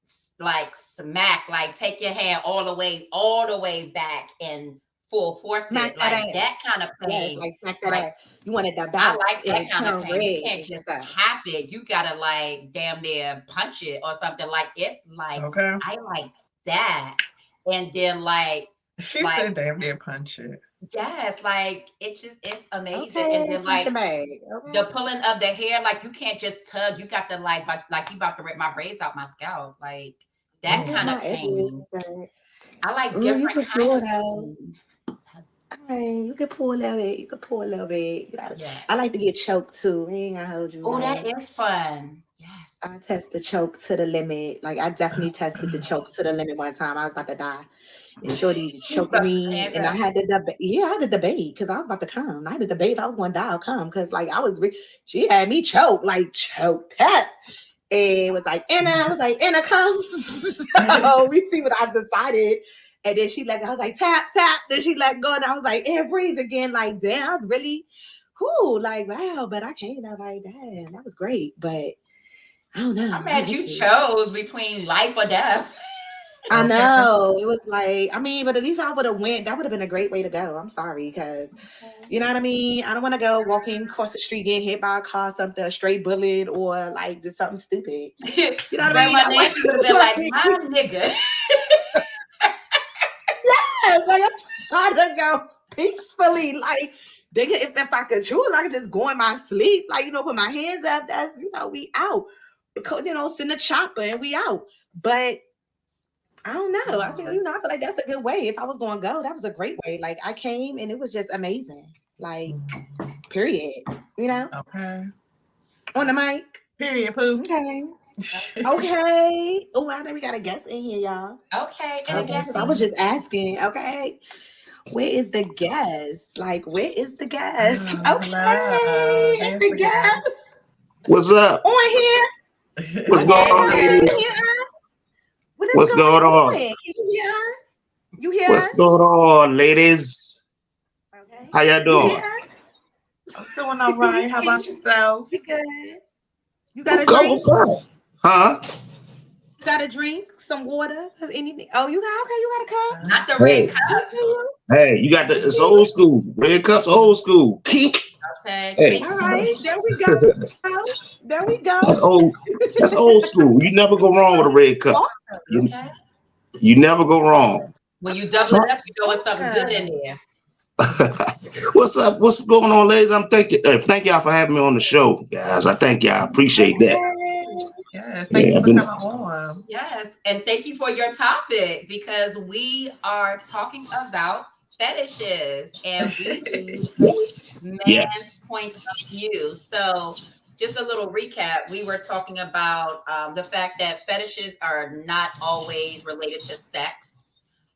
smack, like take your hand all the way back and full force smack it, like that kind of pain. Yes, like smack that ass. You wanted that bounce. I like that kind of pain. You can't just tap it. You gotta like damn near punch it or something. Like it's like I like that. And then like she said damn near punch it. Yes, like it's amazing. And then like the pulling of the hair, like you can't just tug. You got to like you about to rip my braids out my scalp, like that kind of pain. I like different kinds of pain. All right, you can pull a little bit. You can pull a little bit. I like to get choked too. I ain't gonna hold you. Oh, that is fun. Yes. I test the choke to the limit. Like I definitely tested the choke to the limit one time. I was about to die. And Shorty choked me, and I had to debate. Yeah, I had to debate because I was about to come. I had to debate if I was going to die or come, because like she had me choked that. And it was like, Anna, come. So we see what I decided. And then she let go. I was like, tap. Then she let go, and I was like, breathe again. Like, damn, I was really, like, wow. But I came out like, damn, that was great. But I don't know. I'm mad you chose between life or death. I know. It was like, but at least I would have went. That would have been a great way to go. I'm sorry, because you know what I mean? I don't want to go walking across the street, getting hit by a car, something, a stray bullet, or like just something stupid. You know what I mean? My Nancy would have been like, my nigga. Yes, like I'm trying to go peacefully. Like, if I could choose, I could just go in my sleep. Like, put my hands up. That's, we out. Send a chopper and we out. But I don't know. I feel like that's a good way. If I was going to go, that was a great way. Like I came and it was just amazing. Like, period. Okay. On the mic. Period, Pooh. Okay. Okay. Oh, I think we got a guest in here, y'all. Okay. And Okay, I was just asking. Okay. Where is the guest? Like, where is the guest? Okay. The guest. What's up? On here. What's going on, ladies? What's going on? Can you hear us? You hear What's going on, ladies? Okay. How y'all doing? I'm doing all right. How about yourself? You good? You got a drink? Huh? You got a drink? Some water? Anything? Oh, you got a cup? Not the red cup. Hey, you got it's old school. Red cups, old school. Keek. Okay. Hey. All right, there we go. There we go. That's old school. You never go wrong with a red cup. Okay. You never go wrong. When you double it up, you know it's something good in there. What's up? What's going on, ladies? Thank y'all for having me on the show, guys. I thank y'all. I appreciate that. Yes, thank you for coming on. Yes, and thank you for your topic because we are talking about fetishes and we use man's point of view. So just a little recap, we were talking about the fact that fetishes are not always related to sex.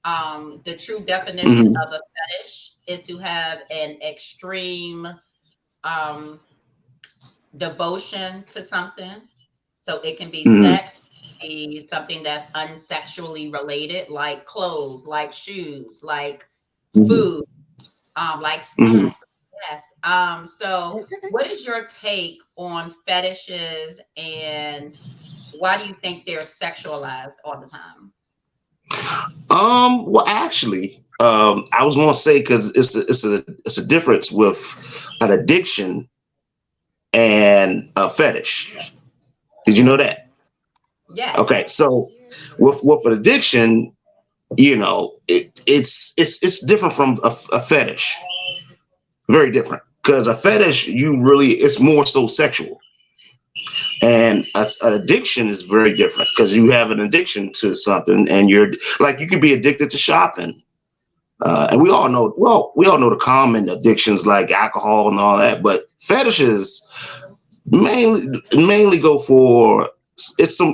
The true definition of a fetish is to have an extreme devotion to something. So it can be sex, it can be something that's unsexually related, like clothes, like shoes, like food, like snacks. Yes. So what is your take on fetishes and why do you think they're sexualized all the time? Well, actually, I was gonna say because it's a difference with an addiction and a fetish. Did you know that? Yeah. Okay, so with an addiction, you know, it's different from a fetish. Very different, because a fetish, it's more so sexual, and an addiction is very different because you have an addiction to something, and you could be addicted to shopping, and we all know the common addictions like alcohol and all that, but fetishes mainly go for it's a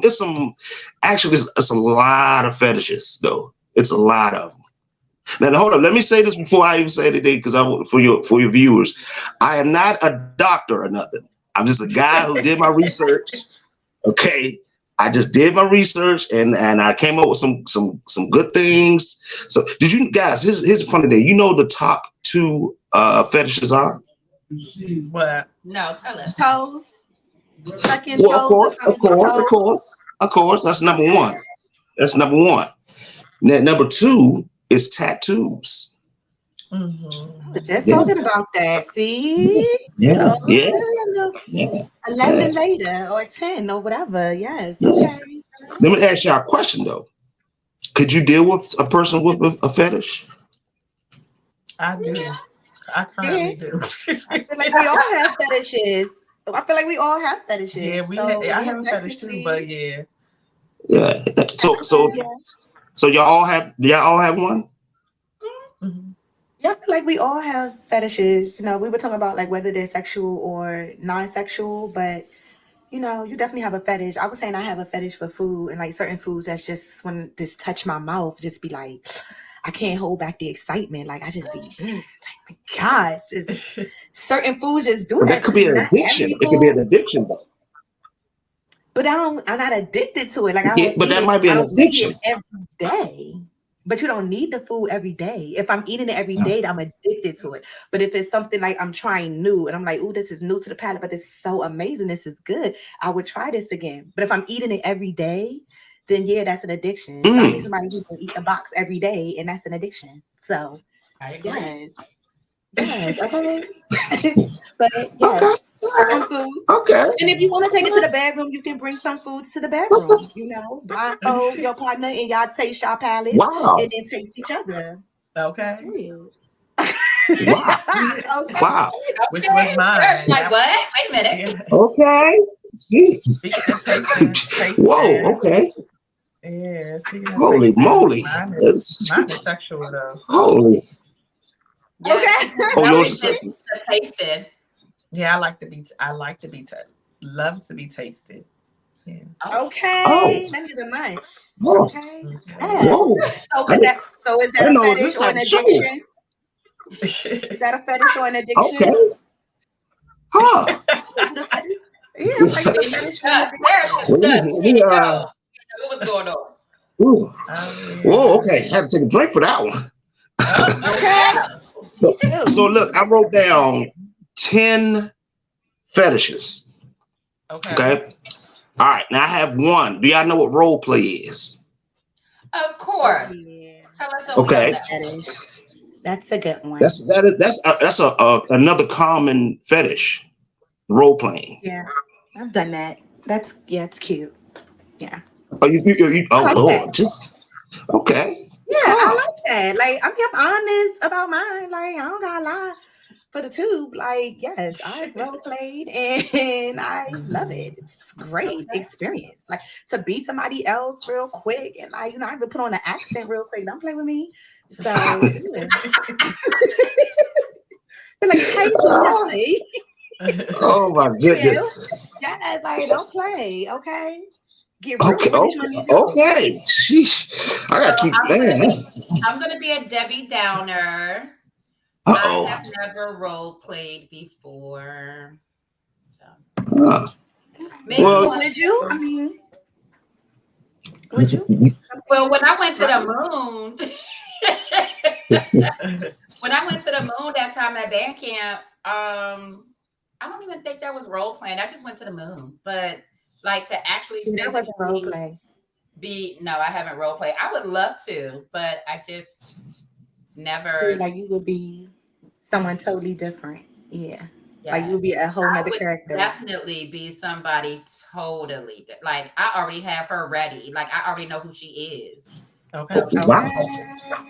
lot of fetishes though. It's a lot of them. Now hold on, let me say this before I even say anything, because for your viewers, I am not a doctor or nothing. I'm just a guy who did my research. Okay, I just did my research and I came up with some good things. So did you guys? Here's a funny thing. You know the top 2 fetishes are? What? No, tell us. Toes. Well, of course. That's number 1. That's number 1. Now, number 2 is tattoos. Just talking about that. See? Yeah. So, Yeah. 11 later or 10 or whatever. Yes. Okay. Let me ask y'all a question though. Could you deal with a person with a fetish? I do. I currently do. I feel like we all have fetishes. Yeah, I have a fetish too, but yeah. Yeah. So y'all all have one? Yeah, I feel like we all have fetishes. You know, we were talking about like whether they're sexual or non-sexual, but you know, you definitely have a fetish. I was saying I have a fetish for food and like certain foods that's just when this touch my mouth, just be like, I can't hold back the excitement. Like I just be, like, my God, certain foods just do that. That could be an addiction. It could be an addiction though. But I'm not addicted to it. Like I don't but that might be an addiction every day. But you don't need the food every day. If I'm eating it every day, I'm addicted to it. But if it's something like I'm trying new and I'm like, oh, this is new to the palate, but this is so amazing. This is good. I would try this again. But if I'm eating it every day, then yeah, that's an addiction. So I need somebody who can eat a box every day, and that's an addiction. So I agree. Yes. Okay. But yeah. Okay. And if you want to take it to the bedroom, you can bring some foods to the bedroom. You know, blindfold your partner and y'all taste your palates. Wow. And then taste each other. Okay. Wow. Okay. Wow. Which was mine. Like what? Wait a minute. Yeah. Okay. Whoa. Okay. Yeah. Holy moly. Mine is sexual though. So. Holy. Yeah. Okay. Oh, yours is sexual. Tasted. Yeah, I like to be touched. love to be tasted. Yeah. Okay, that is a munch. Oh. Okay. Whoa. So is that a fetish or an addiction? Is that a fetish or an addiction? Okay. Huh. Is it a fetish? Yeah, like a fetish or an addiction. What's going on? Ooh. Whoa, okay. Had to take a drink for that one. Okay. So look, I wrote down 10 fetishes. Okay. All right. Now I have one. Do y'all know what role play is? Of course. Tell us. Okay. That's a good one. That's another common fetish. Role playing. Yeah, I've done that. It's cute. Yeah. Oh, Lord, just okay. Yeah, I like that. Like, I'm honest about mine. Like, I don't gotta lie for the tube. Like, yes, I've role played and I love it. It's great experience. Like, to be somebody else real quick and like, I even put on an accent real quick. Don't play with me. So, yeah. But like, hey, oh my goodness. Yes, like, don't play, okay? Get okay. Sheesh. I gotta keep playing. I'm gonna be a Debbie Downer. Uh-oh. I have never role played before. So. Well, would you? I mean, would you? Well, when I went to the moon, that time at band camp, I don't even think that was role playing. I just went to the moon, but like to actually role play. No, I haven't role played. I would love to, but I just never. Like you would be someone totally different. Yeah. Like you would be a whole nother character. Definitely be somebody totally like I already have her ready. Like I already know who she is. Okay.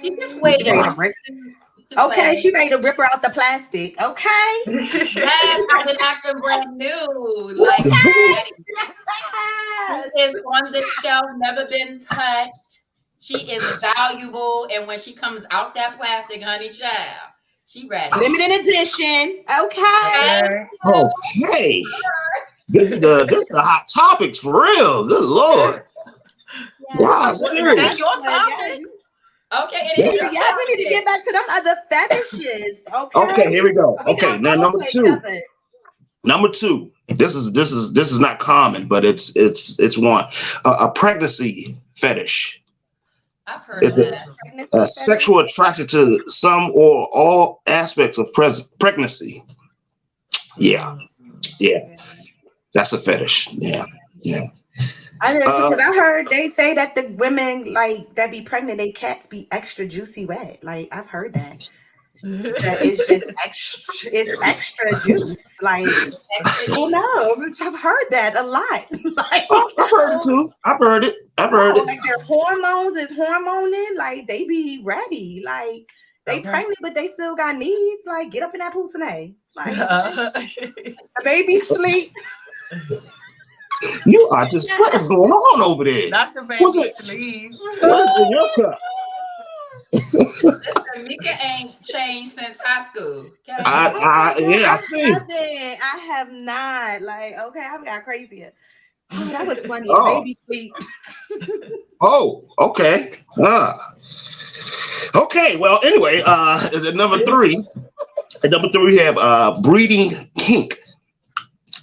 She just waiting. Okay, she ready to rip her out the plastic. Okay. Yes, I did acting brand new. Like is on the shelf, never been touched. She is valuable, and when she comes out that plastic, honey child, she ready. Limited edition. Okay. Okay. This is the hot topics for real. Good Lord. Yes. Wow, serious. That's your topic. Okay, it is. Yes, we need to get back to them other fetishes. Okay, here we go. Okay, now number two. Number two. This is not common, but it's one. A pregnancy fetish. I've heard of that. A sexual attraction to some or all aspects of pregnancy. Yeah. That's a fetish. Yeah. I know because I heard they say that the women like that be pregnant, they cats be extra juicy wet. Like I've heard that. That it's just extra juice. Like oh no, I've heard that a lot. Like I've heard it too. I've heard it. Like their hormones is hormoning. Like they be ready. Like they pregnant, but they still got needs. Like get up in that pussy. Like the baby sleep. You are just what is going on over there? Not the baby sleep. What is in your cup? Listen, Meika ain't changed since high school. I see. I have not. Like, okay, I've got crazier. Oh, that was funny. Baby sleep. Oh, okay. Okay. Well, anyway, at number three, we have breeding kink.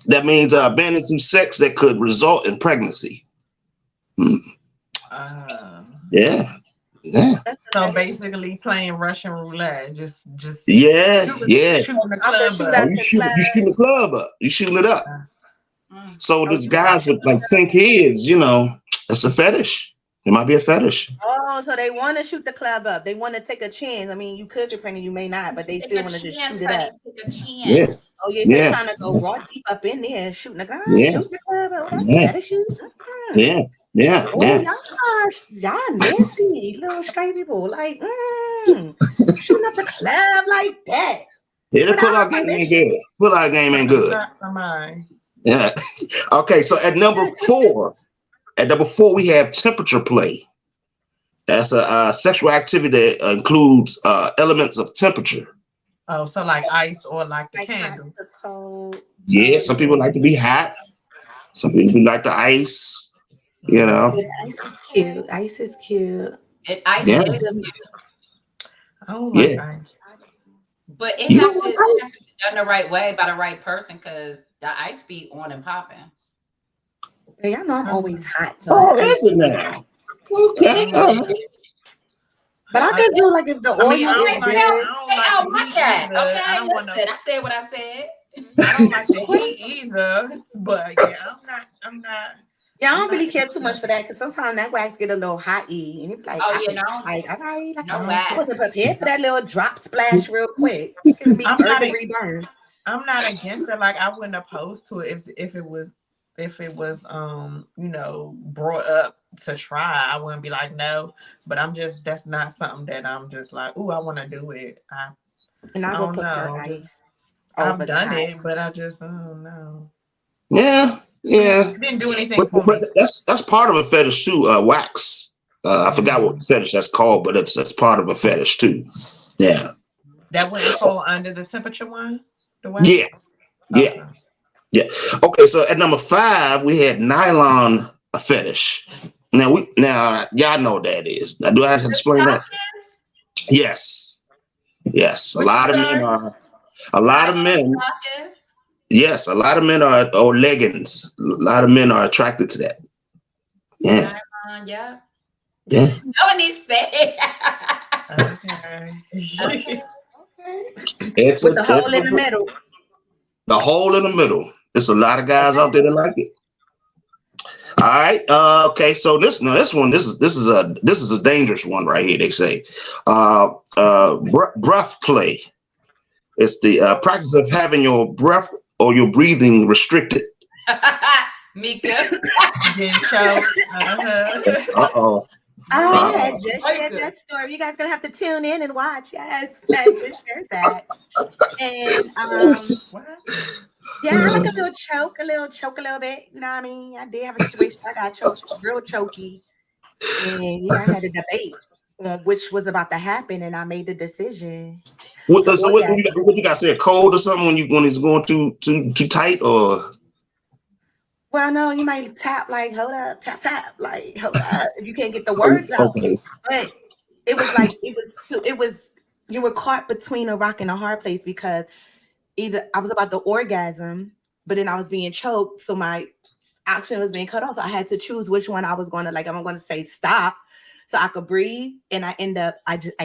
That means banning through sex that could result in pregnancy. Yeah. So basically, playing Russian roulette, just yeah. Shooting the club up. You shooting the club up. You shooting it up. So this guys with like 10 kids, it's a fetish. It might be a fetish. Oh, so they want to shoot the club up. They want to take a chance. I mean, you could get pregnant, you may not, but they still want to just shoot it up. Yes. Oh, yeah, they're trying to go raw deep up in there, shooting the club. Shooting the club up. Oh, that's fetish. Yeah. Oh, y'all nasty little straight people. Like, shooting up the club like that. Yeah, the pull-out game ain't good. Pull-out game ain't good. Yeah. Okay, so at number four, we have temperature play. That's a sexual activity that includes elements of temperature. Oh, so like ice or like the candle. Cold. Yeah, some people like to be hot. Some people like the ice. You know. Ice is cute. Ice is cute. Ice Yeah. is, I don't like Yeah. ice. but it You has don't to, like it has to be done the right way by the right person, because the ice be on and popping. Hey, y'all know I'm always hot, so Oh, is it now? Okay. But I could do like if the oil I is don't good. like, Hey, I oh, don't my like the cat. heat either. Okay, I don't want listen, to. I said what I said. I don't like the heat either. But yeah, I'm not. Yeah, I I'm don't really not care too much for that because sometimes that wax get a little hot-y and it's like, Oh, you know, like, all right, like, no I wax. wasn't prepared for that little drop splash real quick. It can be I'm not third-degree burns. I'm not against it. Like I wouldn't oppose to it if it was you know, brought up to try. I wouldn't be like no, but that's not something that I'm just like, oh, I want to do it. I would prefer know. ice. I've done it, but I just I don't know. Yeah. It didn't do anything for me. But that's part of a fetish too. Wax. I forgot what fetish that's called, but that's part of a fetish too. Yeah. That wouldn't fall under the temperature one. The wax? Yeah. Yeah. Okay. Yeah. Okay. So at number 5, we had nylon fetish. Now y'all know what that is. Now, do I have to explain that? Yes. Yes. A lot of men are. A lot of men. Yes, a lot of men are, or leggings. A lot of men are attracted to that. Yeah. Yeah. Yeah. No one needs face. Okay. It's with the hole in the middle. The hole in the middle. There's a lot of guys out there that like it. All right. Okay. So this is a dangerous one right here. They say, breath play. It's the practice of having your breath or your breathing restricted. Meika. Uh-oh. I just shared that story. You guys gonna have to tune in and watch. Yes, I just shared that. And yeah, I like a little choke a little bit. You know what I mean? I did have a situation. I got choked, real choky, and I had a debate on which was about to happen, and I made the decision. What you got? Say a cold or something when it's going too tight, or? Well, no, you might tap like, hold up, tap, like, hold up, if you can't get the words out. Okay. But it was like, you were caught between a rock and a hard place because either I was about to orgasm, but then I was being choked. So my action was being cut off. So I had to choose which one I was going to, like, I'm going to say stop so I could breathe. And I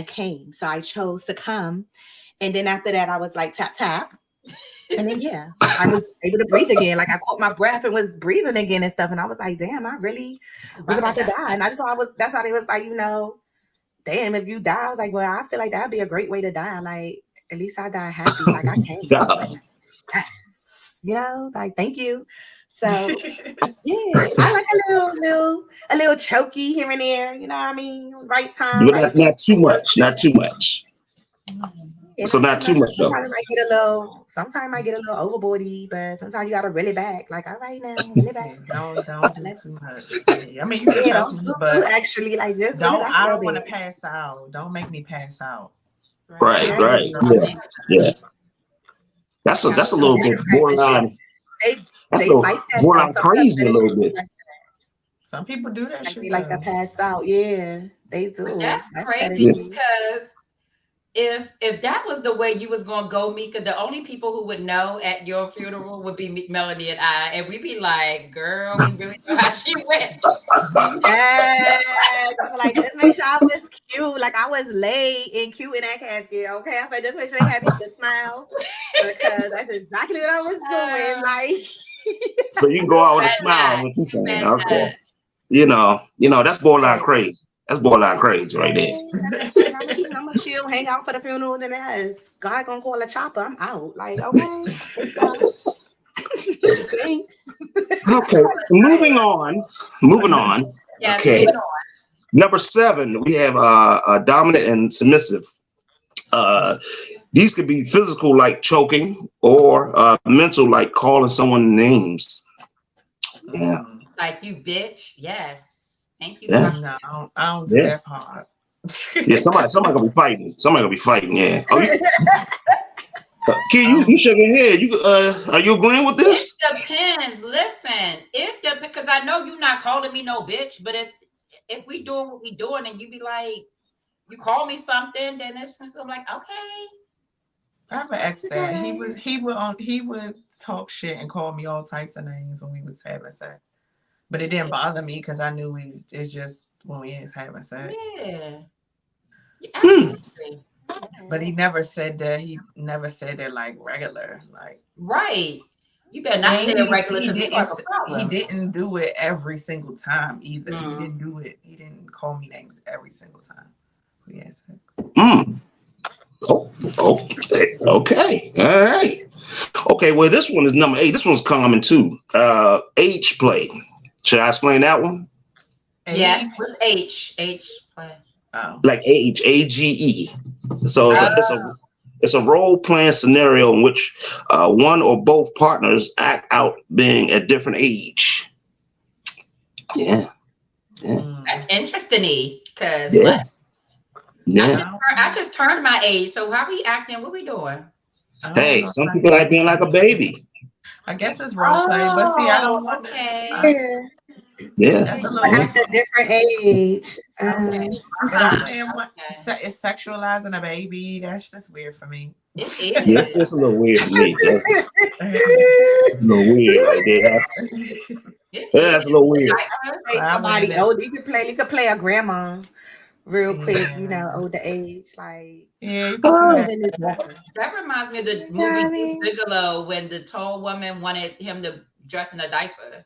came. So I chose to come. And then after that, I was like, tap. And then, yeah, I was able to breathe again. Like I caught my breath and was breathing again and stuff. And I was like, damn, I really was about to die. And that's how they was like, damn, if you die, I was like, well, I feel like that'd be a great way to die. Like, at least I die happy. Like I came. Yes. Like, thank you. So yeah, I like a little choky here and there, you know what I mean? Right time. But not too much. Not too much. So not too much though. Sometimes I get a little overboardy, but sometimes you gotta reel it back. Like, all right now, reel it back. Don't do too much. I mean, you can touch me, but actually, like, just I don't want to pass out. Don't make me pass out. Right. Yeah. That's a little bit borderline. That's borderline crazy a little bit. Some people do that shit. They like to pass out. Yeah, they do. That's crazy because if that was the way you was gonna go, Meika, the only people who would know at your funeral would be Melanie and I, and we'd be like, "Girl, we really know how she went." Yes, I'm like, just make sure I was cute, like I was laid and cute in that casket. Okay, I'm like, just make sure they have you to smile because that's exactly what I was doing. Like, so you can go out with a smile. What you saying? Okay, you know, that's borderline crazy. That's borderline crazy right there. I'm gonna chill, hang out for the funeral, then as God gonna call a chopper, I'm out. Like, okay. Thanks. Okay, moving on. Yes, okay. moving on. Number 7, we have dominant and submissive. These could be physical, like choking, or mental, like calling someone names. Yeah. Like, you bitch. Yes. Thank you. Yeah. No, I don't do that part. Yeah, somebody gonna be fighting. Yeah. Can you shook your head? You are you agreeing with this? It depends. Listen, because I know you're not calling me no bitch, but if we doing what we doing and you be like, you call me something, then I'm like, okay. I have an ex that he would talk shit and call me all types of names when we was having sex, but it didn't bother me because I knew it's just when we was having sex. Yeah. Absolutely. But he never said that. He never said that like regular, like right. You better not say it regular because it's like a problem. He didn't do it every single time either. He didn't do it. He didn't call me names every single time we had sex. Okay. All right. Okay. Well, this one is number 8. This one's common too. Age play. Should I explain that one? Yes. What's H play? Oh. Like age, AGE. So it's a role-playing scenario in which one or both partners act out being at different age. Yeah. That's interesting, because I just turned my age. So how we acting? What we doing? Hey, some people like being like a baby. I guess it's role play, but see, I don't want to. Yeah. That's a little at a different age. It's sexualizing a baby. That's just weird for me. It is. Yes, that's a little weird for me. That's a little weird right there. That's a little weird. Somebody older, you could play a grandma real quick, older age. Like that reminds me of the movie Bigelow when the tall woman wanted him to dress in a diaper.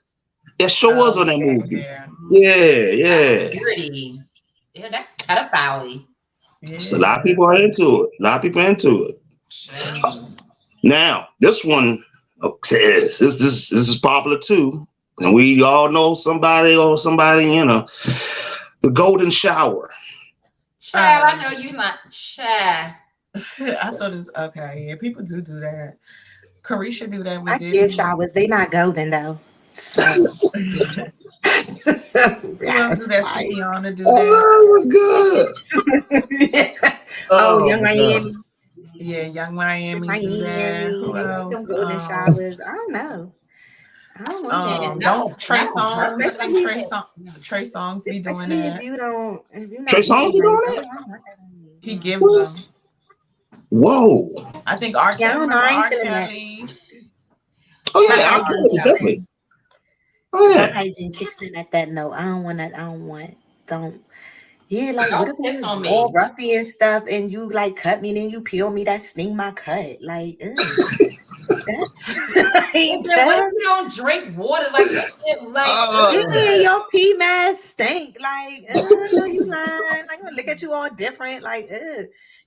It sure was on that movie. Yeah. That's pretty. Yeah, that's pedophile. Yeah. So a lot of people are into it. Now, this one, this is popular too. And we all know somebody, the golden shower. Child, I know you not child. I thought it's okay. Yeah, people do that. Carisha do that with I give showers. They not golden though. So. Who else do that? Sienna do that? Oh my god! Young Miami. Yeah, Young Miami do that. Who else? Them golden showers. I don't know. I don't want don't Trey Songz. I think Trey Songz be doing that. If you're not Trey Songz be doing that? He gives them. Whoa! I think R. Kelly. Oh yeah, R. Kelly definitely. Oh yeah. Hygiene kicks in at that note. Yeah, like don't what if it's all roughy and stuff, and you like cut me, and then you peel me, that sting my cut. Like, that's you don't drink water like that. Your pee mask stink. Like, you lying. Like, I'm gonna look at you all different. Like,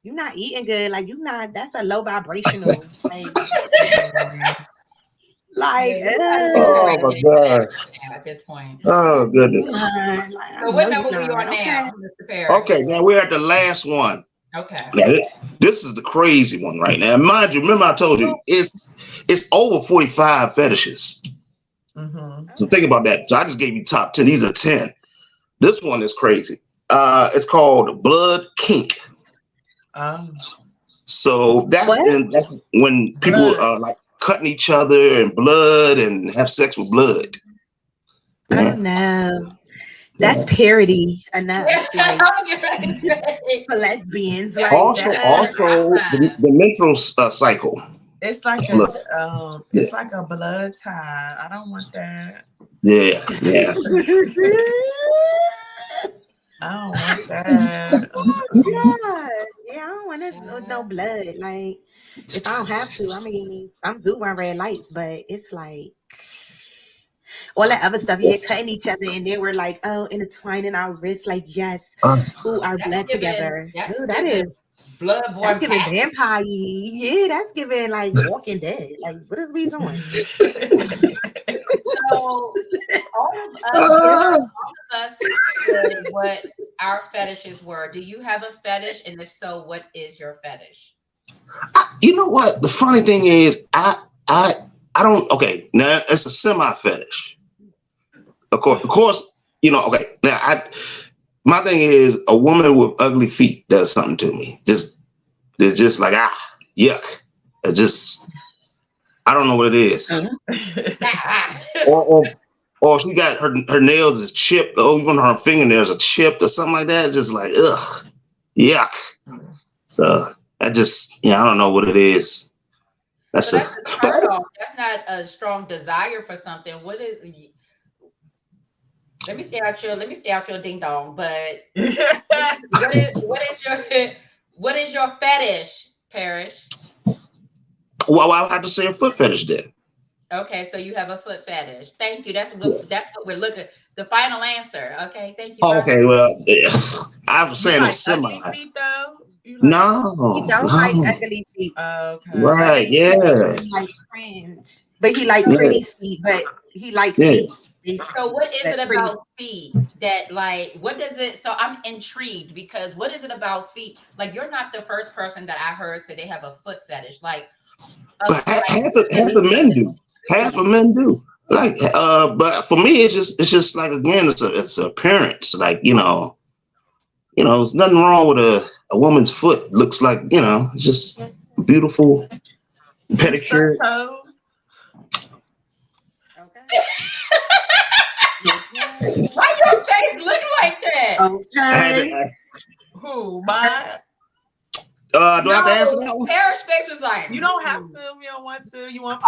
you're not eating good. Like, you not. That's a low vibrational. Oh my god! At this point. Oh goodness. So what number we are now, Mr. Perry? Okay, now we're at the last one. Okay. Now, this is the crazy one right now. Mind you, remember I told you it's over 45 fetishes. So think about that. So I just gave you top 10. These are 10. This one is crazy. It's called blood kink. So that's when people like cutting each other and blood and have sex with blood. Oh no, that's parody enough. For lesbians. Like also the menstrual cycle. It's like a blood tie. I don't want that. Yeah. I don't want that. Oh God. Yeah, I don't want it with no blood. Like, if I don't have to, I mean, I'm doing red lights, but it's like all that other stuff. You're cutting each other, and then we're like, intertwining our wrists, like yes, our blood together. That is blood. That's giving vampire. Yeah, that's giving like Walking Dead. Like, what is we doing? So all of us said what our fetishes were. Do you have a fetish? And if so, what is your fetish? You know what? The funny thing is, I don't. Okay, now it's a semi fetish. Of course. Okay. Now my thing is a woman with ugly feet does something to me. It's just like yuck. It just, I don't know what it is. or she got her nails is chipped. Oh, even her fingernails are chipped or something like that. Just like, ugh, yuck. So I just, I don't know what it is. That's a turn off. That's not a strong desire for something. What is? Let me stay out your ding dong. But what is your fetish, Parrish? Well, I have to say a foot fetish then. Okay, so you have a foot fetish. Thank you. That's what we're looking. The final answer. Okay, thank you. Oh, okay, well, yes. I was saying it's semi. Ugly feet, though? No, He don't like ugly feet. Okay. Right, yeah. He like cringe, but he like pretty feet. But he like feet. So what is it about feet that like? What does it? So I'm intrigued because what is it about feet? Like you're not the first person that I heard say they have a foot fetish. Like, but half the men do. Half of men do. Like, but for me, it's just like again, it's appearance. Like there's nothing wrong with a woman's foot. Looks like it's just beautiful pedicure. Toes. Okay. Why your face look like that? Okay. Who? Mine? Do I have to answer that one? Parrish face was like, you don't have to. If you don't want to. You want?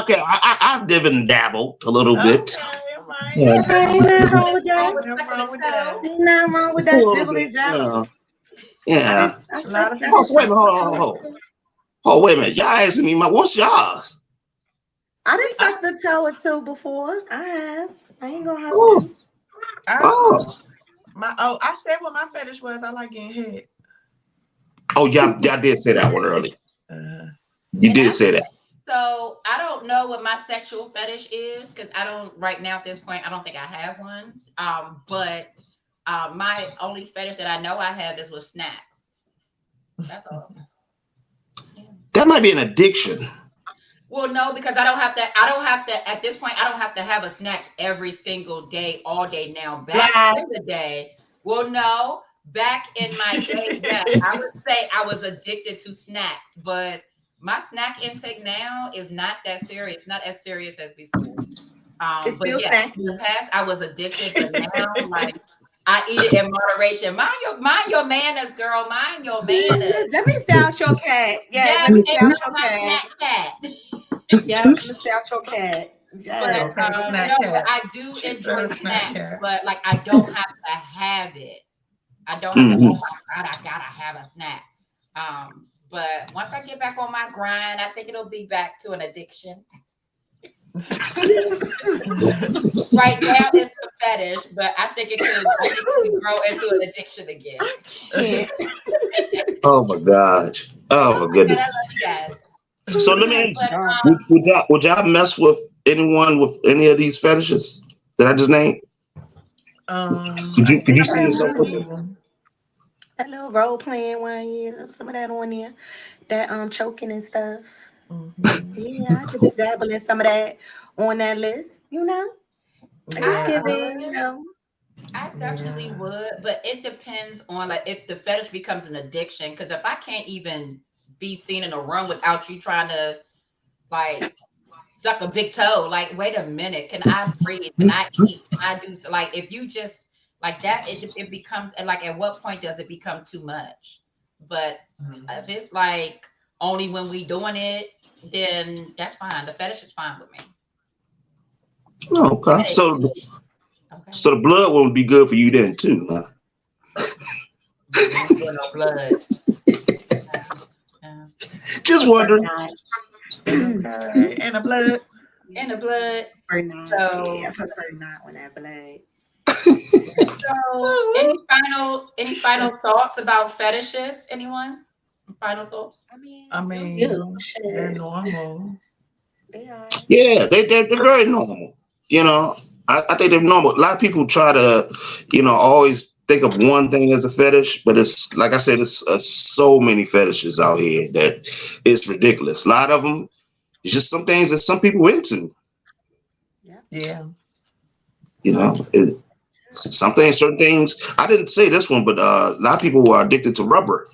Okay. I've dipped and dabbled a little bit. Ain't nothing wrong with that. Nothing wrong with that. Ain't nothing wrong with that. Dibbly dabble. Yeah. A lot of Oh, wait a minute. Oh, wait a minute. Y'all asking me what's y'all's? I done sucked the toe or two before. I have. I ain't gonna hold you. I said what my fetish was. I like getting hit. Oh, y'all did say that one earlier. You did say that. So I don't know what my sexual fetish is because I don't right now at this point. I don't think I have one. But my only fetish that I know I have is with snacks. That's all. That might be an addiction. Well, no, because I don't have to at this point. I don't have to have a snack every single day, all day now. Back in the day, well, no. Back in my day, yes, I would say I was addicted to snacks, but my snack intake now is not that serious, not as serious as before. But yeah, in the past I was addicted, but now like I eat it in moderation. Mind your manners, girl. Mind your manners. Let me stay out your cat. Let me stay out your cat. Yeah, let me stay out your cat. But, but I do enjoy snacks, but like I don't have to have it. I don't have to, oh my God, I gotta have a snack. But once I get back on my grind, I think it'll be back to an addiction. Right now it's a fetish, but I think it could grow into an addiction again. Oh my gosh. Oh my goodness. So let me ask you, would y'all mess with anyone with any of these fetishes that I just named? Could you see yourself with them? That little role playing one, some of that on there, that choking and stuff. Yeah, I could be dabbling some of that on that list, I definitely would, but it depends on like if the fetish becomes an addiction. Because if I can't even be seen in a room without you trying to like suck a big toe, like wait a minute, can I breathe? Can I eat? Can I do like if you just like that, it becomes and like at what point does it become too much? But if it's like only when we doing it, then that's fine. The fetish is fine with me. Okay. So the blood won't be good for you then too, huh? No blood. Just wondering. Okay. And the blood. And the blood. So yeah, I prefer not when that blood. So any final thoughts about fetishes? Anyone? Final thoughts? I mean they're normal. They are. Yeah, they're very normal. I think they're normal. A lot of people try to, always think of one thing as a fetish, but it's like I said, it's so many fetishes out here that it's ridiculous. A lot of them, it's just some things that some people into. Yeah. Certain things. I didn't say this one, but a lot of people are addicted to rubber.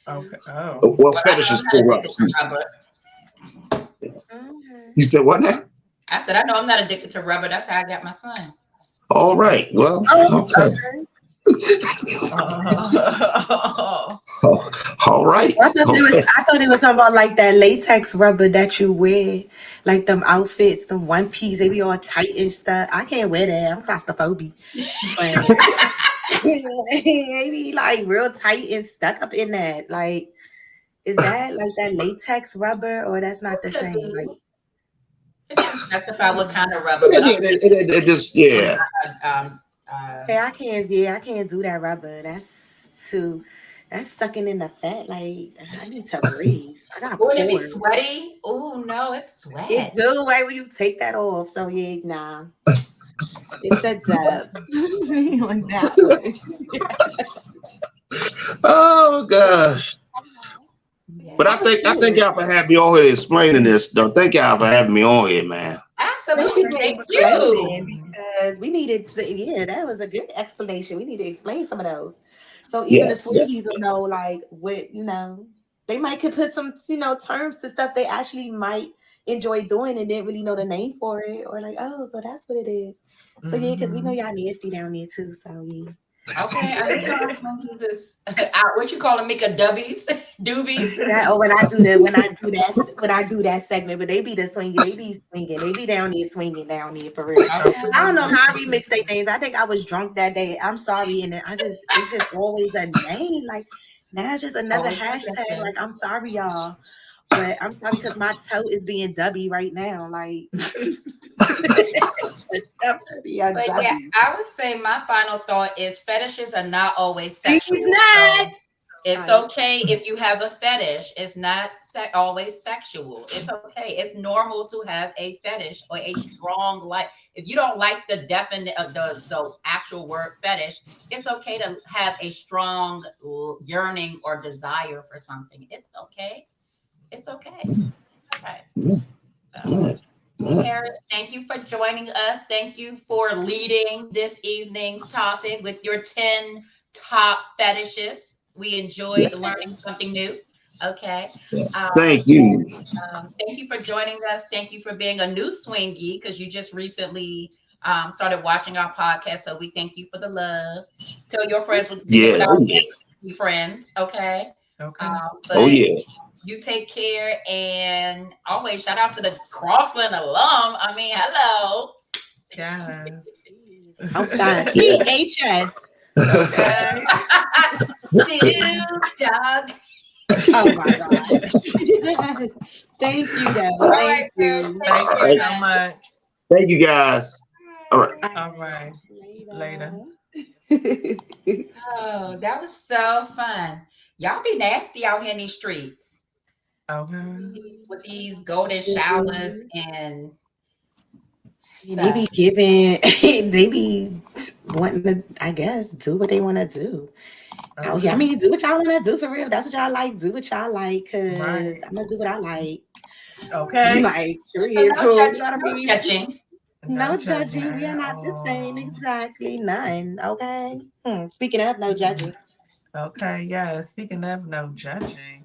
Okay. Oh. Well, fetishes for rubber. You said what now? I said I know I'm not addicted to rubber. That's how I got my son. All right. Well, okay. All right. I thought it was something about like that latex rubber that you wear, like them outfits, the one piece, they be all tight and stuff. I can't wear that. I'm claustrophobic. But they be like real tight and stuck up in that. Like, is that like that latex rubber, or that's not the same? Like, it doesn't specify what kind of rubber, but it just okay, I can't do that rubber. That's sucking in the fat. Like, I need to breathe. I got Would it be pores. sweaty? Oh no, it's sweat. It do right when you take that off. So yeah, nah. It's a dub. On that one. Oh gosh. But I think y'all for having me on here explaining this though. Thank y'all for having me on here, man. Absolutely. Thank you. Because we needed to, that was a good explanation. We need to explain some of those. So even the swingies will know, like, what, they might could put some, terms to stuff they actually might enjoy doing and didn't really know the name for it, or like, oh, so that's what it is. So yeah, because we know y'all nasty down there too. So yeah. Okay, what you call them, Meika doobies? When I do that segment, but they be the swinging, they be down there swinging down there for real. I don't know how I remix their names. I think I was drunk that day. I'm sorry, and it's just always a name. Like now it's just another hashtag. Like I'm sorry, y'all. But I'm sorry because my toe is being dubby right now. Like, but yeah, I would say my final thought is fetishes are not always sexual. So it's okay if you have a fetish. It's not always sexual. It's okay. It's normal to have a fetish or a strong like. If you don't like the definite the actual word fetish, it's okay to have a strong yearning or desire for something. It's okay. It's okay. All right. So, Harris, thank you for joining us. Thank you for leading this evening's topic with your 10 top fetishes. We enjoyed learning something new. Okay. Thank you. Thank you for joining us. Thank you for being a new swingy because you just recently started watching our podcast. So we thank you for the love. Tell your friends to get friends. Okay. Okay. You take care, and always shout out to the Crossland alum. I mean, hello. Yes. I'm sorry. CHS. Okay. Still, dog. Oh my gosh. Thank you, though. All Thank you. Thank you so much. Thank you, guys. All right. All right. Later. Oh, that was so fun. Y'all be nasty out here in these streets. Okay. With these golden showers and stuff. They be giving, they be wanting to, I guess, do what they want to do. Okay. Out here. I mean, do what y'all want to do for real. That's what y'all like. Do what y'all like, because Right. I'm going to do what I like. Okay. Like, No judging. No judging. We are not the same. Exactly. None. Okay. Speaking of no judging. Okay. Yeah. Speaking of no judging,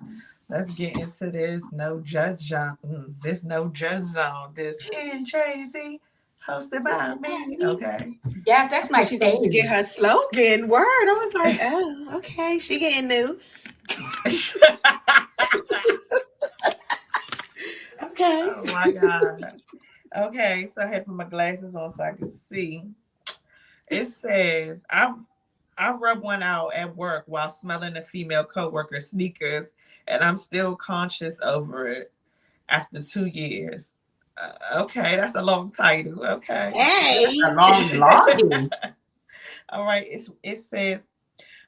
let's get into this no judge zone. This no judge zone. This NJZ hosted by me. Okay. Yeah, that's my favorite. Get her slogan word. I was like, oh, okay. She getting new. Okay. Oh my God. Okay, so I had to put my glasses on so I can see. It says I rubbed one out at work while smelling a female coworker's sneakers, and I'm still conscious over it after 2 years. Okay, that's a long title. Okay. Hey. That's a long. All right. It says,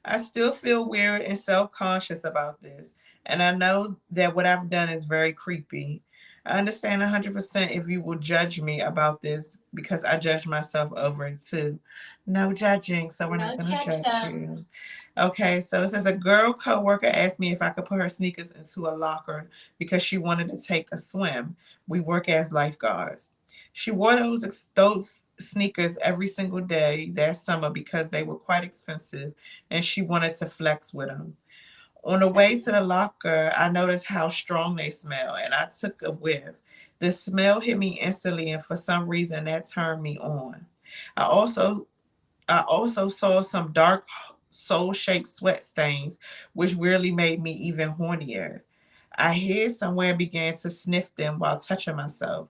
I still feel weird and self-conscious about this, and I know that what I've done is very creepy. I understand 100% if you will judge me about this because I judge myself over it too. No judging, so we're not going to judge you. Okay, so it says a girl coworker asked me if I could put her sneakers into a locker because she wanted to take a swim. We work as lifeguards. She wore those sneakers every single day that summer because they were quite expensive and she wanted to flex with them. On the way to the locker, I noticed how strong they smell, and I took a whiff. The smell hit me instantly, and for some reason that turned me on. I also saw some dark soul-shaped sweat stains, which weirdly made me even hornier. I hid somewhere and began to sniff them while touching myself.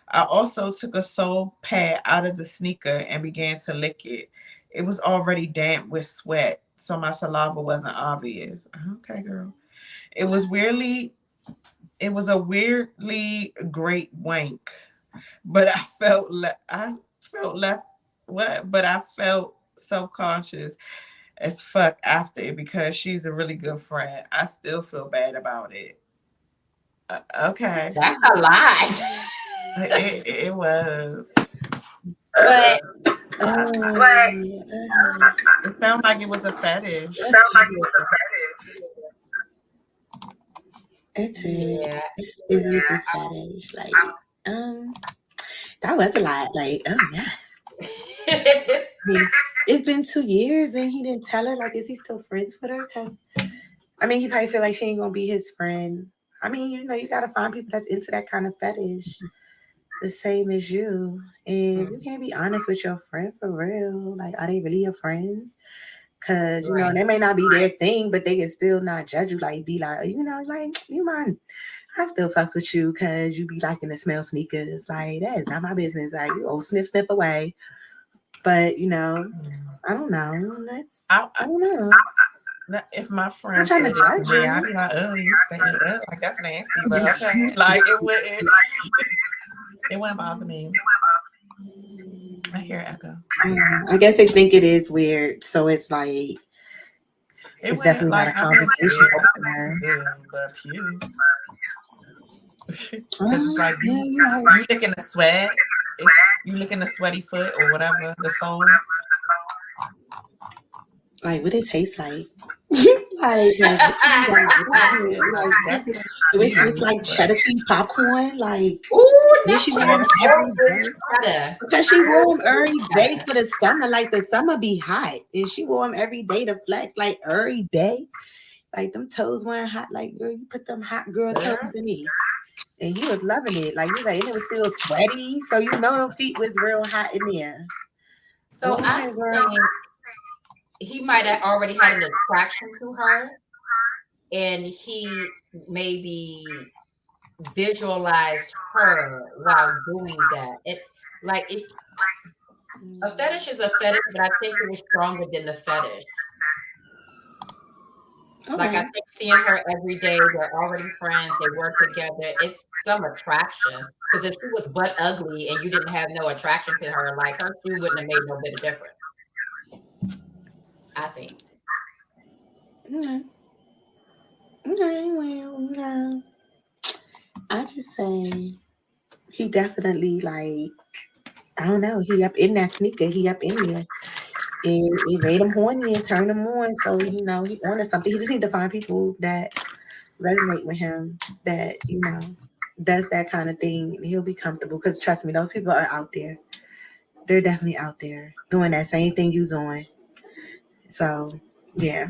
I also took a soul pad out of the sneaker and began to lick it. It was already damp with sweat, so my saliva wasn't obvious. Okay, girl. It was a weirdly great wank, but I felt self-conscious as fuck after it because she's a really good friend. I still feel bad about it. Okay. That's a lot. It was. But it sounds like it was a fetish. It is a fetish. Like, that was a lot. Like, oh gosh. It's been 2 years and he didn't tell her. Like, is he still friends with her? Because, I mean, he probably feel like she ain't gonna be his friend. I mean, you know, you gotta find people that's into that kind of fetish, the same as you. And you can't be honest with your friend for real. Like, are they really your friends? Because, you know, they may not be their thing, but they can still not judge you. Like, be like, you know, like, you mind, I still fucks with you because you be liking to smell sneakers. Like, that is not my business. Like, you old sniff away. But, you know, I don't know. I don't know. If my friend said it to me, I'd be like, oh, you staying up. Like, that's nasty. But okay. Like, it wouldn't bother me. I hear echo. I guess they think it is weird. So it's like, it's definitely not a conversation opener. But you. It's like you licking the sweat. You licking the sweaty foot or whatever, the sole. Like, what it tastes like. Like, it tastes like cheddar cheese popcorn. Like, she wore them every day. Because she wore them every day for the summer. Like, the summer be hot. And she wore them every day to flex, like, every day. Like, them toes weren't hot. Like, girl, you put them hot girl toes in me. And he was loving it. Like, he was like, and it was still sweaty. So, you know, them feet was real hot in there. So I think he might have already had an attraction to her, and he maybe visualized her while doing that. A fetish is a fetish, but I think it was stronger than the fetish. Okay. Like, I think seeing her every day, they're already friends, they work together, it's some attraction. Because if she was butt ugly and you didn't have no attraction to her, like, her shoe wouldn't have made no bit of difference. I think. Okay, well, you know, I just say he definitely, like, I don't know, he up in that sneaker, he up in there. And it made him horny and turned him on. So, you know, he wanted something. He just need to find people that resonate with him, that, you know, does that kind of thing. And he'll be comfortable. Because trust me, those people are out there. They're definitely out there doing that same thing you doing. So, yeah.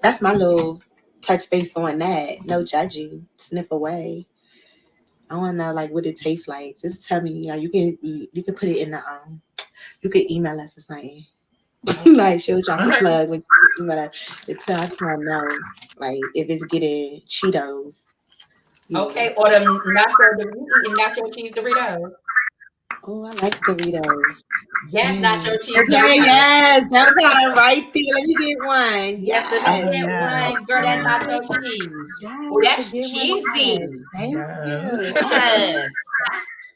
That's my little touch base on that. No judging. Sniff away. I want to know, like, what it tastes like. Just tell me. Yeah, you can put it in the you can email us or something. Like, she'll drop the plug when you email us. It's I just want to know, like, if it's getting Cheetos. Okay, or them nacho cheese Doritos. Oh, I like Doritos. Yes, nacho cheese. Okay, yes, that one right there. Let me get one. Yes, let me get one. Girl, that nacho cheese. Yes, oh, that's cheesy. Thank you. Yes.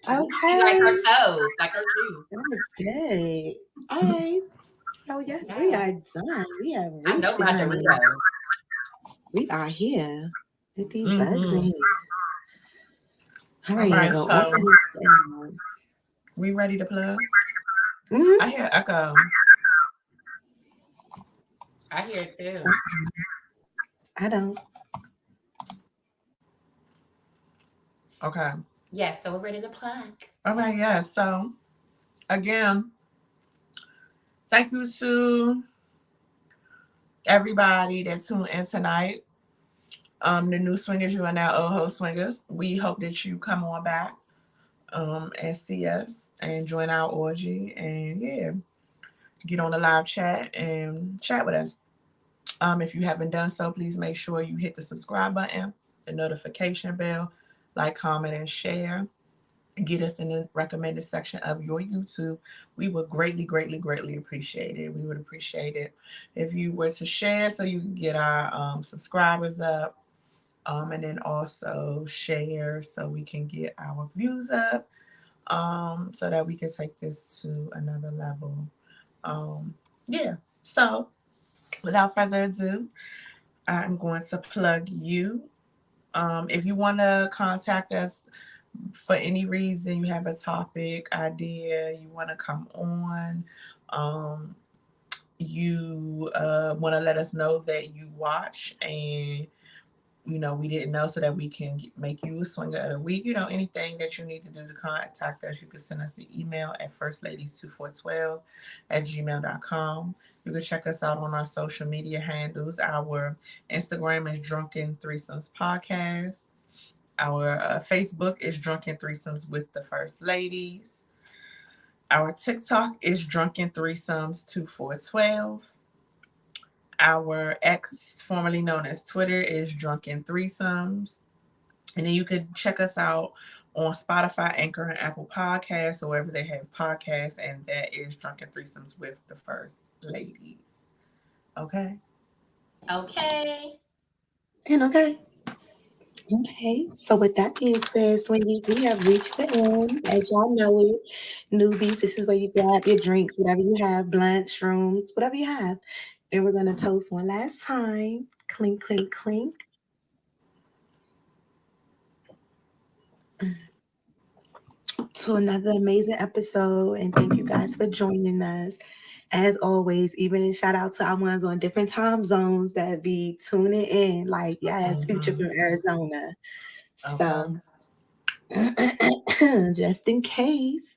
Okay. Like her toes, like her shoes. That was good. All right. So yes, we are done. We have reached I know my Doritos. We are here with these bugs in here. All right, All right, so we ready to plug? Mm-hmm. I hear echo. I hear it too. I don't. Okay. Yes, so we're ready to plug. All right, yeah. So again, thank you to everybody that tuned in tonight. The new swingers, you are now old host swingers. We hope that you come on back and see us and join our orgy and get on the live chat and chat with us. If you haven't done so, please make sure you hit the subscribe button, the notification bell, like, comment, and share. Get us in the recommended section of your YouTube. We would greatly, greatly, greatly appreciate it. We would appreciate it if you were to share so you can get our subscribers up. And then also share so we can get our views up, so that we can take this to another level. So without further ado, I'm going to plug you. If you want to contact us for any reason, you have a topic, idea, you want to come on, you want to let us know that you watch and we didn't know, so that we can make you a swinger of the week. Anything that you need to do to contact us, you can send us an email at firstladies2412@gmail.com. You can check us out on our social media handles. Our Instagram is Drunken Threesomes Podcast. Our Facebook is Drunken Threesomes with the First Ladies. Our TikTok is Drunken Threesomes 2412. Our X, formerly known as Twitter, is Drunken Threesomes. And then you can check us out on Spotify, Anchor, and Apple Podcasts, or wherever they have podcasts, and that is Drunken Threesomes with the First Ladies. Okay? Okay. And okay. So with that being said, swingies, we have reached the end. As y'all know it, newbies, this is where you grab your drinks, whatever you have, blunt, shrooms, whatever you have. And we're going to toast one last time. Clink, clink, clink. To another amazing episode. And thank you guys for joining us. As always, even shout out to our ones on different time zones that be tuning in. Like, yes, Future from Arizona. So, just in case,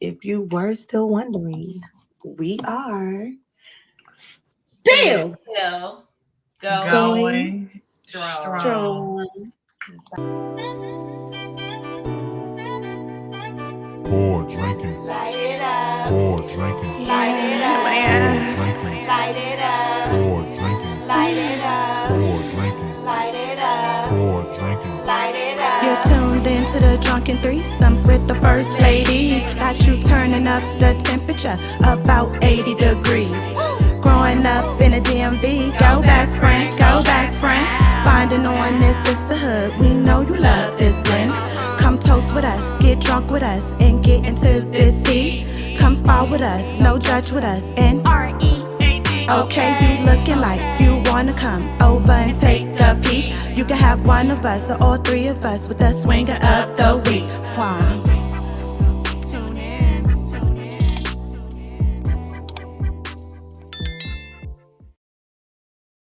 if you were still wondering, we are still going strong. Pour drinking. Light it up. Pour drinking. Light it up. Light it up. Pour drinking. Light it up. Pour drinking. Light it up. Pour drinking. Light it up. You're tuned into the Drunken Threesomes with the First Ladies. Got you turning up the temperature about 80 degrees. Growing up in a DMV, go best friend, go best friend. Bonding on this sisterhood, we know you love this blend. Come toast with us, get drunk with us, and get into this tea. Come spar with us, no judge with us, and R.E.A.D. Okay, you looking like you wanna come over and take a peek. You can have one of us or all three of us with the swinger of the week. Wow.